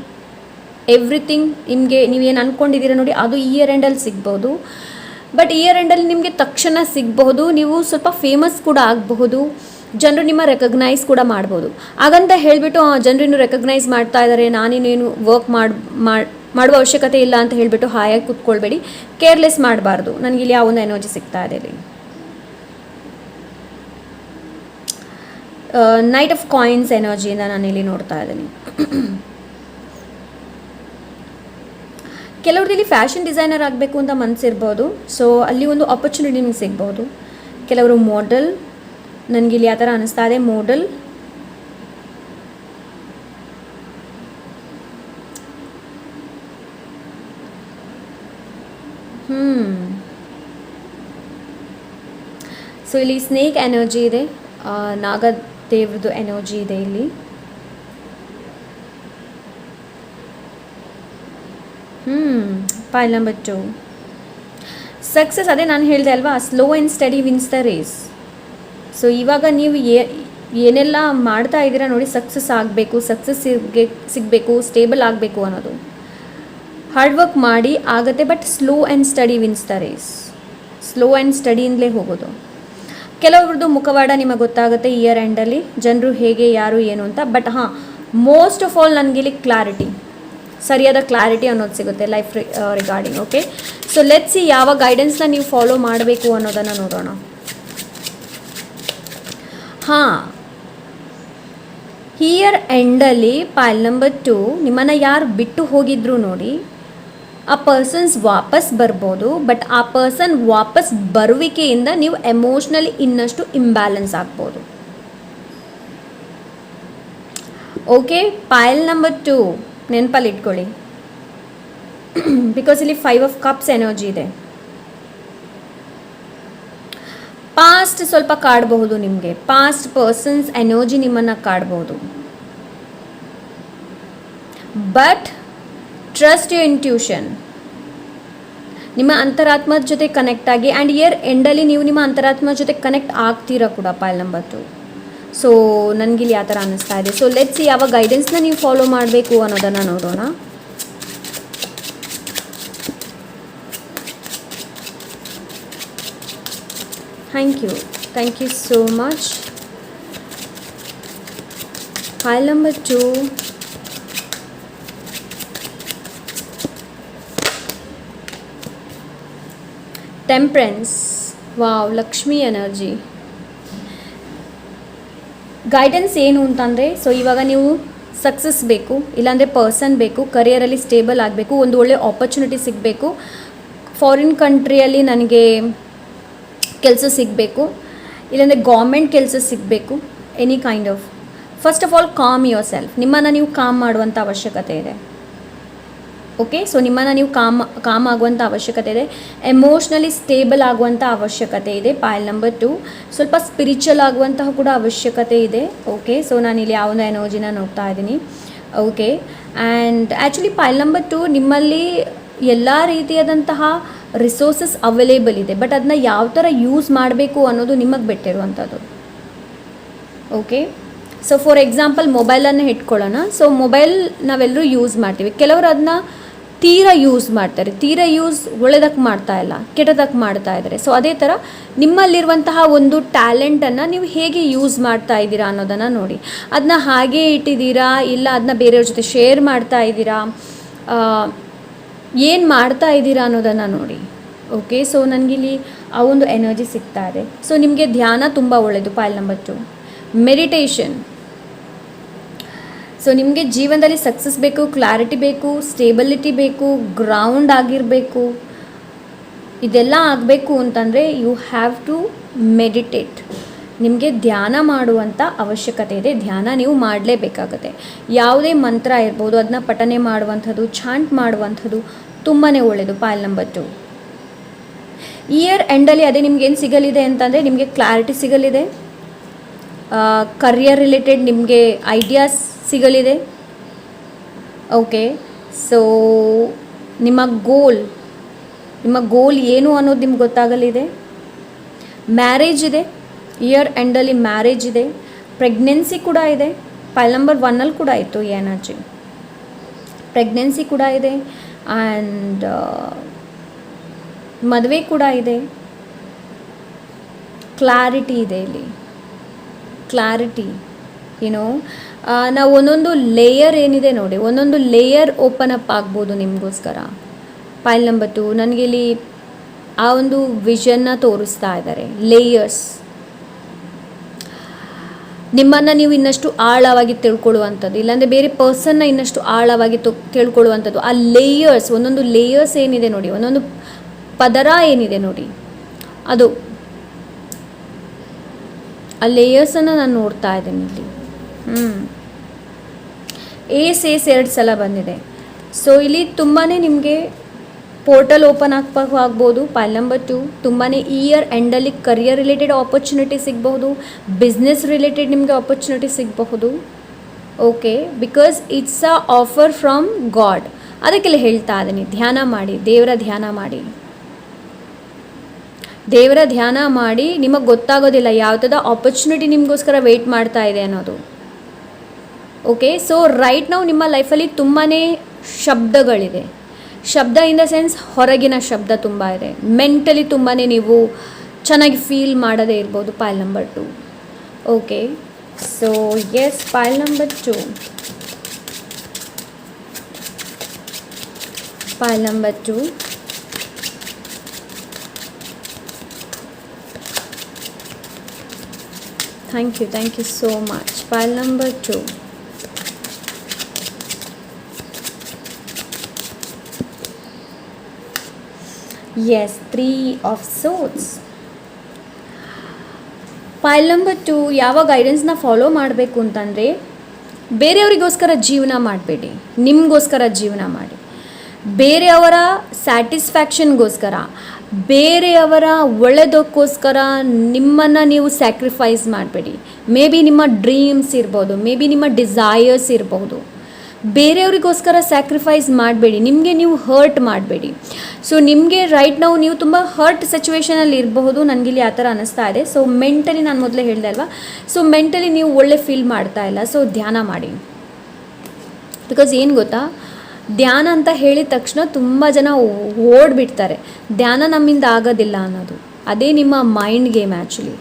ಎವ್ರಿಥಿಂಗ್ ನಿಮಗೆ ನೀವೇನು ಅಂದ್ಕೊಂಡಿದ್ದೀರ ನೋಡಿ ಅದು ಇಯರ್ ಎಂಡಲ್ಲಿ ಸಿಗ್ಬೋದು. ಬಟ್ ಇಯರ್ ಎಂಡಲ್ಲಿ ನಿಮಗೆ ತಕ್ಷಣ ಸಿಗಬಹುದು. ನೀವು ಸ್ವಲ್ಪ ಫೇಮಸ್ ಕೂಡ ಆಗಬಹುದು. ಜನರು ನಿಮ್ಮ ರೆಕಗ್ನೈಸ್ ಕೂಡ ಮಾಡ್ಬೋದು. ಹಾಗಂತ ಹೇಳಿಬಿಟ್ಟು ಜನರು ರೆಕಗ್ನೈಸ್ ಮಾಡ್ತಾ ಇದ್ದಾರೆ, ನಾನೇನೇನು ವರ್ಕ್ ಮಾಡುವ ಅವಶ್ಯಕತೆ ಇಲ್ಲ ಅಂತ ಹೇಳಿಬಿಟ್ಟು ಹಾಯಾಗಿ ಕೂತ್ಕೊಳ್ಬೇಡಿ. ಕೇರ್ಲೆಸ್ ಮಾಡಬಾರ್ದು. ನನಗಿಲ್ಲಿ ಆ ಒಂದು ಎನರ್ಜಿ ಸಿಗ್ತಾ ಇದೆ ಇಲ್ಲಿ. ನೈಟ್ ಆಫ್ ಕಾಯಿನ್ಸ್ ಎನರ್ಜಿಯಿಂದ ನಾನು ಇಲ್ಲಿ ನೋಡ್ತಾ ಇದ್ದೀನಿ. ಕೆಲವ್ರದ್ದು ಇಲ್ಲಿ ಫ್ಯಾಷನ್ ಡಿಸೈನರ್ ಆಗಬೇಕು ಅಂತ ಮನಸ್ಸಿರ್ಬೋದು, ಸೊ ಅಲ್ಲಿ ಒಂದು ಆಪರ್ಚುನಿಟಿ ನಿಮ್ಗೆ ಸಿಗ್ಬೋದು. ಕೆಲವರು ಮಾಡೆಲ್, ನನಗಿಲ್ಲಿ ಆ ಥರ ಅನ್ನಿಸ್ತಾ ಇದೆ, ಮಾಡೆಲ್. ಸೊ ಇಲ್ಲಿ ಸ್ನೇಕ್ ಎನರ್ಜಿ ಇದೆ, ನಾಗದೇವ್ರದ್ದು ಎನರ್ಜಿ ಇದೆ ಇಲ್ಲಿ. Pile number 2 success. ಅದೇ ನಾನು ಹೇಳಿದೆ ಅಲ್ವಾ, slow and steady wins the race. So ಇವಾಗ ನೀವು ಏನೆಲ್ಲ ಮಾಡ್ತಾ ಇದ್ದೀರಾ ನೋಡಿ, ಸಕ್ಸಸ್ ಆಗಬೇಕು, ಸಕ್ಸಸ್ ಸಿಗಬೇಕು, ಸ್ಟೇಬಲ್ ಆಗಬೇಕು ಅನ್ನೋದು. ಹಾರ್ಡ್ ವರ್ಕ್ ಮಾಡಿ ಆಗುತ್ತೆ, but slow and steady wins the race. Slow and ಸ್ಟಡಿಯಿಂದಲೇ ಹೋಗೋದು. ಕೆಲವ್ರದ್ದು ಮುಖವಾಡ ನಿಮಗೆ ಗೊತ್ತಾಗುತ್ತೆ ಇಯರ್ ಎಂಡಲ್ಲಿ, ಜನರು ಹೇಗೆ, ಯಾರು, ಏನು ಅಂತ. ಬಟ್ ಮೋಸ್ಟ್ ಆಫ್ ಆಲ್ ನನಗಿಲ್ಲಿ ಕ್ಲಾರಿಟಿ, ಸರಿಯಾದ ಕ್ಲಾರಿಟಿ ಅನ್ನೋದು ಸಿಗುತ್ತೆ life regarding. Okay, so let's see ಯಾವ ಗೈಡೆನ್ಸ್ನ ನೀವು ಫಾಲೋ ಮಾಡಬೇಕು ಅನ್ನೋದನ್ನು ನೋಡೋಣ. ಇಯರ್ ಎಂಡಲ್ಲಿ ಪಾಯಿಲ್ ನಂಬರ್ 2 ನಿಮ್ಮನ್ನು ಯಾರು ಬಿಟ್ಟು ಹೋಗಿದ್ರು ನೋಡಿ, ಆ ಪರ್ಸನ್ಸ್ ವಾಪಸ್ ಬರ್ಬೋದು. ಬಟ್ ಆ ಪರ್ಸನ್ ವಾಪಸ್ ಬರುವಿಕೆಯಿಂದ ನೀವು ಎಮೋಷ್ನಲಿ ಇನ್ನಷ್ಟು ಇಂಬ್ಯಾಲೆನ್ಸ್ ಆಗ್ಬೋದು. ಓಕೆ, ಪಾಯಿಲ್ ನಂಬರ್ 2 ನೆನಪಲ್ಲಿ ಇಟ್ಕೊಳ್ಳಿ, ಬಿಕಾಸ್ ಇಲ್ಲಿ 5 ಆಫ್ ಕಪ್ಸ್ ಎನರ್ಜಿ ಇದೆ. ಪಾಸ್ಟ್ ಸ್ವಲ್ಪ ಕಾಡಬಹುದು ನಿಮಗೆ, ಪಾಸ್ಟ್ ಪರ್ಸನ್ಸ್ ಎನರ್ಜಿ ನಿಮ್ಮನ್ನು ಕಾಡಬಹುದು. ಬಟ್ ಟ್ರಸ್ಟ್ ಯುವರ್ ಇಂಟ್ಯೂಷನ್, ನಿಮ್ಮ ಅಂತರಾತ್ಮದ ಜೊತೆ ಕನೆಕ್ಟ್ ಆಗಿ, ಆ್ಯಂಡ್ ಇಯರ್ ಎಂಡಲ್ಲಿ ನೀವು ನಿಮ್ಮ ಅಂತರಾತ್ಮದ ಜೊತೆ ಕನೆಕ್ಟ್ ಆಗ್ತೀರಾ ಕೂಡ ಪಾಯಿಲ್ ನಂಬರ್ 2. ಸೊ ನನಗಿಲ್ಲಿ ಆ ಥರ ಅನ್ನಿಸ್ತಾ ಇದೆ. ಸೊ ಲೆಟ್ಸ್ ಸಿ ಯಾವ ಗೈಡೆನ್ಸ್ನ ನೀವು ಫಾಲೋ ಮಾಡಬೇಕು ಅನ್ನೋದನ್ನು ನೋಡೋಣ. Thank you so much. Pile number 2, temperance. Wow, Lakshmi energy. Guidance ಏನು ಅಂತಂದರೆ, ಸೊ ಇವಾಗ ನೀವು ಸಕ್ಸಸ್ ಬೇಕು, ಇಲ್ಲಾಂದರೆ ಪರ್ಸನ್ ಬೇಕು, ಕರಿಯರಲ್ಲಿ ಸ್ಟೇಬಲ್ ಆಗಬೇಕು, ಒಂದು ಒಳ್ಳೆ ಆಪರ್ಚುನಿಟಿ ಸಿಗಬೇಕು, ಫಾರಿನ್ ಕಂಟ್ರಿಯಲ್ಲಿ ನನಗೆ ಕೆಲಸ ಸಿಗಬೇಕು, ಇಲ್ಲಾಂದರೆ ಗೌರ್ಮೆಂಟ್ ಕೆಲಸ ಸಿಗಬೇಕು, any kind of. First of all com your self, ನಿಮ್ಮನ್ನು ನೀವು ಕಾಮ್ ಮಾಡುವಂಥ ಅವಶ್ಯಕತೆ ಇದೆ. ಓಕೆ, ಸೊ ನಿಮ್ಮನ್ನು ನೀವು ಕಾಮ್ ಆಗುವಂಥ ಅವಶ್ಯಕತೆ ಇದೆ, ಎಮೋಷ್ನಲಿ ಸ್ಟೇಬಲ್ ಆಗುವಂಥ ಅವಶ್ಯಕತೆ ಇದೆ. ಪಾಯಿಲ್ ನಂಬರ್ 2 ಸ್ವಲ್ಪ ಸ್ಪಿರಿಚುವಲ್ ಆಗುವಂತಹ ಕೂಡ ಅವಶ್ಯಕತೆ ಇದೆ. ಓಕೆ, ಸೊ ನಾನಿಲ್ಲಿ ಯಾವುದೋ ಎನರ್ಜಿನ ನೋಡ್ತಾ ಇದ್ದೀನಿ. ಓಕೆ, ಆ್ಯಂಡ್ ಆ್ಯಕ್ಚುಲಿ ಪಾಯಿಲ್ ನಂಬರ್ 2 ನಿಮ್ಮಲ್ಲಿ ಎಲ್ಲ ರೀತಿಯಾದಂತಹ ರಿಸೋರ್ಸಸ್ ಅವೈಲೇಬಲ್ ಇದೆ, ಬಟ್ ಅದನ್ನ ಯಾವ ಥರ ಯೂಸ್ ಮಾಡಬೇಕು ಅನ್ನೋದು ನಿಮಗೆ ಬಿಟ್ಟಿರುವಂಥದ್ದು. ಓಕೆ, ಸೊ ಫಾರ್ ಎಕ್ಸಾಂಪಲ್ ಮೊಬೈಲನ್ನು ಇಟ್ಕೊಳ್ಳೋಣ. ಸೊ ಮೊಬೈಲ್ ನಾವೆಲ್ಲರೂ ಯೂಸ್ ಮಾಡ್ತೀವಿ, ಕೆಲವರು ಅದನ್ನ ತೀರಾ ಯೂಸ್ ಮಾಡ್ತಾರೆ, ತೀರಾ ಯೂಸ್ ಒಳ್ಳೆದಕ್ಕೆ ಮಾಡ್ತಾ ಇಲ್ಲ, ಕೆಟ್ಟದಕ್ಕೆ ಮಾಡ್ತಾ ಇದ್ದಾರೆ. ಸೊ ಅದೇ ಥರ ನಿಮ್ಮಲ್ಲಿರುವಂತಹ ಒಂದು ಟ್ಯಾಲೆಂಟನ್ನು ನೀವು ಹೇಗೆ ಯೂಸ್ ಮಾಡ್ತಾ ಇದ್ದೀರಾ ಅನ್ನೋದನ್ನು ನೋಡಿ. ಅದನ್ನ ಹಾಗೇ ಇಟ್ಟಿದ್ದೀರಾ, ಇಲ್ಲ ಅದನ್ನ ಬೇರೆಯವ್ರ ಜೊತೆ ಶೇರ್ ಮಾಡ್ತಾ ಇದ್ದೀರಾ, ಏನು ಮಾಡ್ತಾ ಇದ್ದೀರಾ ಅನ್ನೋದನ್ನು ನೋಡಿ. ಓಕೆ, ಸೊ ನನಗಿಲ್ಲಿ ಆ ಒಂದು ಎನರ್ಜಿ ಸಿಗ್ತಾ ಇದೆ. ಸೊ ನಿಮಗೆ ಧ್ಯಾನ ತುಂಬ ಒಳ್ಳೆಯದು. ಪಾಯಿಲ್ ನಂಬರ್ 2 ಮೆಡಿಟೇಷನ್. ಸೊ ನಿಮಗೆ ಜೀವನದಲ್ಲಿ ಸಕ್ಸಸ್ ಬೇಕು, ಕ್ಲಾರಿಟಿ ಬೇಕು, ಸ್ಟೇಬಿಲಿಟಿ ಬೇಕು, ಗ್ರೌಂಡ್ ಆಗಿರಬೇಕು. ಇದೆಲ್ಲ ಆಗಬೇಕು ಅಂತಂದರೆ ಯು ಹ್ಯಾವ್ ಟು ಮೆಡಿಟೇಟ್. ನಿಮಗೆ ಧ್ಯಾನ ಮಾಡುವಂಥ ಅವಶ್ಯಕತೆ ಇದೆ, ಧ್ಯಾನ ನೀವು ಮಾಡಲೇಬೇಕಾಗುತ್ತೆ. ಯಾವುದೇ ಮಂತ್ರ ಇರ್ಬೋದು, ಅದನ್ನ ಪಠನೆ ಮಾಡುವಂಥದ್ದು, ಚಾಂಟ್ ಮಾಡುವಂಥದ್ದು ತುಂಬಾ ಒಳ್ಳೆಯದು. ಪಾಯಿಲ್ ನಂಬರ್ 2 ಇಯರ್ ಎಂಡಲ್ಲಿ ಅದೇ ನಿಮ್ಗೇನು ಸಿಗಲಿದೆ ಅಂತಂದರೆ, ನಿಮಗೆ ಕ್ಲಾರಿಟಿ ಸಿಗಲಿದೆ, ಕರಿಯರ್ ರಿಲೇಟೆಡ್ ನಿಮಗೆ ಐಡಿಯಾಸ್ ಸಿಗಲಿದೆ. ಓಕೆ, ಸೊ ನಿಮ್ಮ ಗೋಲ್ ಏನು ಅನ್ನೋದು ನಿಮ್ಗೆ ಗೊತ್ತಾಗಲಿದೆ. ಮ್ಯಾರೇಜ್ ಇದೆ, ಇಯರ್ ಎಂಡಲ್ಲಿ ಮ್ಯಾರೇಜ್ ಇದೆ, ಪ್ರೆಗ್ನೆನ್ಸಿ ಕೂಡ ಇದೆ. ಪಾಯಿಲ್ ನಂಬರ್ 1 ಕೂಡ ಇತ್ತು ಈ ಎನರ್ಜಿ, ಪ್ರೆಗ್ನೆನ್ಸಿ ಕೂಡ ಇದೆ, ಆ್ಯಂಡ್ ಮದುವೆ ಕೂಡ ಇದೆ, ಕ್ಲಾರಿಟಿ ಇದೆ ಇಲ್ಲಿ, ಕ್ಲಾರಿಟಿ. ಏನೋ ನಾವು ಒಂದೊಂದು ಲೇಯರ್ ಏನಿದೆ ನೋಡಿ, ಒಂದೊಂದು ಲೇಯರ್ ಓಪನ್ ಅಪ್ ಆಗ್ಬೋದು ನಿಮಗೋಸ್ಕರ. ಪಾಯಿಲ್ ನಂಬರ್ 2 ನನಗೆ ಇಲ್ಲಿ ಆ ಒಂದು ವಿಷನ್ನ ತೋರಿಸ್ತಾ ಇದ್ದಾರೆ, ಲೇಯರ್ಸ್. ನಿಮ್ಮನ್ನು ನೀವು ಇನ್ನಷ್ಟು ಆಳವಾಗಿ ತಿಳ್ಕೊಳ್ಳುವಂಥದ್ದು, ಇಲ್ಲಾಂದರೆ ಬೇರೆ ಪರ್ಸನ್ನ ಇನ್ನಷ್ಟು ಆಳವಾಗಿ ತಿಳ್ಕೊಳ್ಳುವಂಥದ್ದು. ಆ ಲೇಯರ್ಸ್, ಒಂದೊಂದು ಲೇಯರ್ಸ್ ಏನಿದೆ ನೋಡಿ, ಒಂದೊಂದು ಪದರ ಏನಿದೆ ನೋಡಿ, ಅದು ಆ ಲೇಯರ್ಸನ್ನು ನಾನು ನೋಡ್ತಾ ಇದ್ದೀನಿ ಇಲ್ಲಿ. ಏಸ್ 2 ಸಲ ಬಂದಿದೆ. ಸೊ ಇಲ್ಲಿ ತುಂಬಾ ನಿಮಗೆ ಪೋರ್ಟಲ್ ಓಪನ್ ಆಗ್ಬೋದು. ಪೈಲ್ ನಂಬರ್ 2 ತುಂಬಾ ಇಯರ್ ಎಂಡಲ್ಲಿ ಕರಿಯರ್ ರಿಲೇಟೆಡ್ ಆಪರ್ಚುನಿಟಿ ಸಿಗಬಹುದು, ಬಿಸ್ನೆಸ್ ರಿಲೇಟೆಡ್ ನಿಮಗೆ ಆಪರ್ಚುನಿಟಿ ಸಿಗಬಹುದು. Okay, because it's a offer from god. ಅದಕ್ಕೆಲ್ಲ ಹೇಳ್ತಾ ಇದ್ದೀನಿ, ಧ್ಯಾನ ಮಾಡಿ, ದೇವರ ಧ್ಯಾನ ಮಾಡಿ. ನಿಮಗೆ ಗೊತ್ತಾಗೋದಿಲ್ಲ ಯಾವುದಾದ ಆಪರ್ಚುನಿಟಿ ನಿಮಗೋಸ್ಕರ ವೆಯ್ಟ್ ಮಾಡ್ತಾ ಇದೆ ಅನ್ನೋದು. ಓಕೆ, ಸೊ ರೈಟ್ ನಾವು ನಿಮ್ಮ ಲೈಫಲ್ಲಿ ತುಂಬಾ ಶಬ್ದಗಳಿದೆ. ಶಬ್ದ ಇನ್ ದ ಸೆನ್ಸ್ ಹೊರಗಿನ ಶಬ್ದ ತುಂಬ ಇದೆ. ಮೆಂಟಲಿ ತುಂಬಾ ನೀವು ಚೆನ್ನಾಗಿ ಫೀಲ್ ಮಾಡೋದೇ ಇರ್ಬೋದು. Pile number 2. ಓಕೆ, ಸೊ ಎಸ್, ಪೈಲ್ ನಂಬರ್ 2. ಪೈಲ್ number 2. Thank you so much. Pile number 2. Yes, 3 of swords. ಪೈಲ್ number 2 ಯಾವ ಗೈಡೆನ್ಸ್ನ ಫಾಲೋ ಮಾಡಬೇಕು ಅಂತಂದರೆ, ಬೇರೆಯವರಿಗೋಸ್ಕರ ಜೀವನ ಮಾಡಬೇಡಿ, ನಿಮಗೋಸ್ಕರ ಜೀವನ ಮಾಡಿ. ಬೇರೆಯವರ ಸ್ಯಾಟಿಸ್ಫ್ಯಾಕ್ಷನ್ಗೋಸ್ಕರ, ಬೇರೆಯವರ ಒಳ್ಳೆದಕ್ಕೋಸ್ಕರ ನಿಮ್ಮನ್ನು ನೀವು ಸ್ಯಾಕ್ರಿಫೈಸ್ ಮಾಡಬೇಡಿ. ಮೇ ಬಿ ನಿಮ್ಮ ಡ್ರೀಮ್ಸ್ ಇರ್ಬೋದು, ಮೇ ಬಿ ನಿಮ್ಮ ಡಿಸೈರ್ಸ್ ಇರ್ಬೋದು. ಬೇರೆಯವರಿಗೋಸ್ಕರ ಸ್ಯಾಕ್ರಿಫೈಸ್ ಮಾಡಬೇಡಿ, ನಿಮಗೆ ನೀವು ಹರ್ಟ್ ಮಾಡಬೇಡಿ. ಸೊ ನಿಮಗೆ ರೈಟ್ ನಾವು ನೀವು ತುಂಬ ಹರ್ಟ್ ಸಿಚುವೇಷನಲ್ಲಿ ಇರಬಹುದು, ನನಗಿಲ್ಲಿ ಆ ಥರ ಅನ್ನಿಸ್ತಾ ಇದೆ. ಸೊ ಮೆಂಟಲಿ, ನಾನು ಮೊದಲೇ ಹೇಳಿದೆ ಅಲ್ವಾ, ಸೊ ಮೆಂಟಲಿ ನೀವು ಒಳ್ಳೆ ಫೀಲ್ ಮಾಡ್ತಾ ಇಲ್ಲ. ಸೊ ಧ್ಯಾನ ಮಾಡಿ. ಬಿಕಾಸ್ ಏನು ಗೊತ್ತಾ, ಧ್ಯಾನ ಅಂತ ಹೇಳಿದ ತಕ್ಷಣ ತುಂಬ ಜನ ಓಡಿಬಿಡ್ತಾರೆ. ಧ್ಯಾನ ನಮ್ಮಿಂದ ಆಗೋದಿಲ್ಲ ಅನ್ನೋದು, ಅದೇ ನಿಮ್ಮ ಮೈಂಡ್ ಗೇಮ್. ಆ್ಯಕ್ಚುಲಿ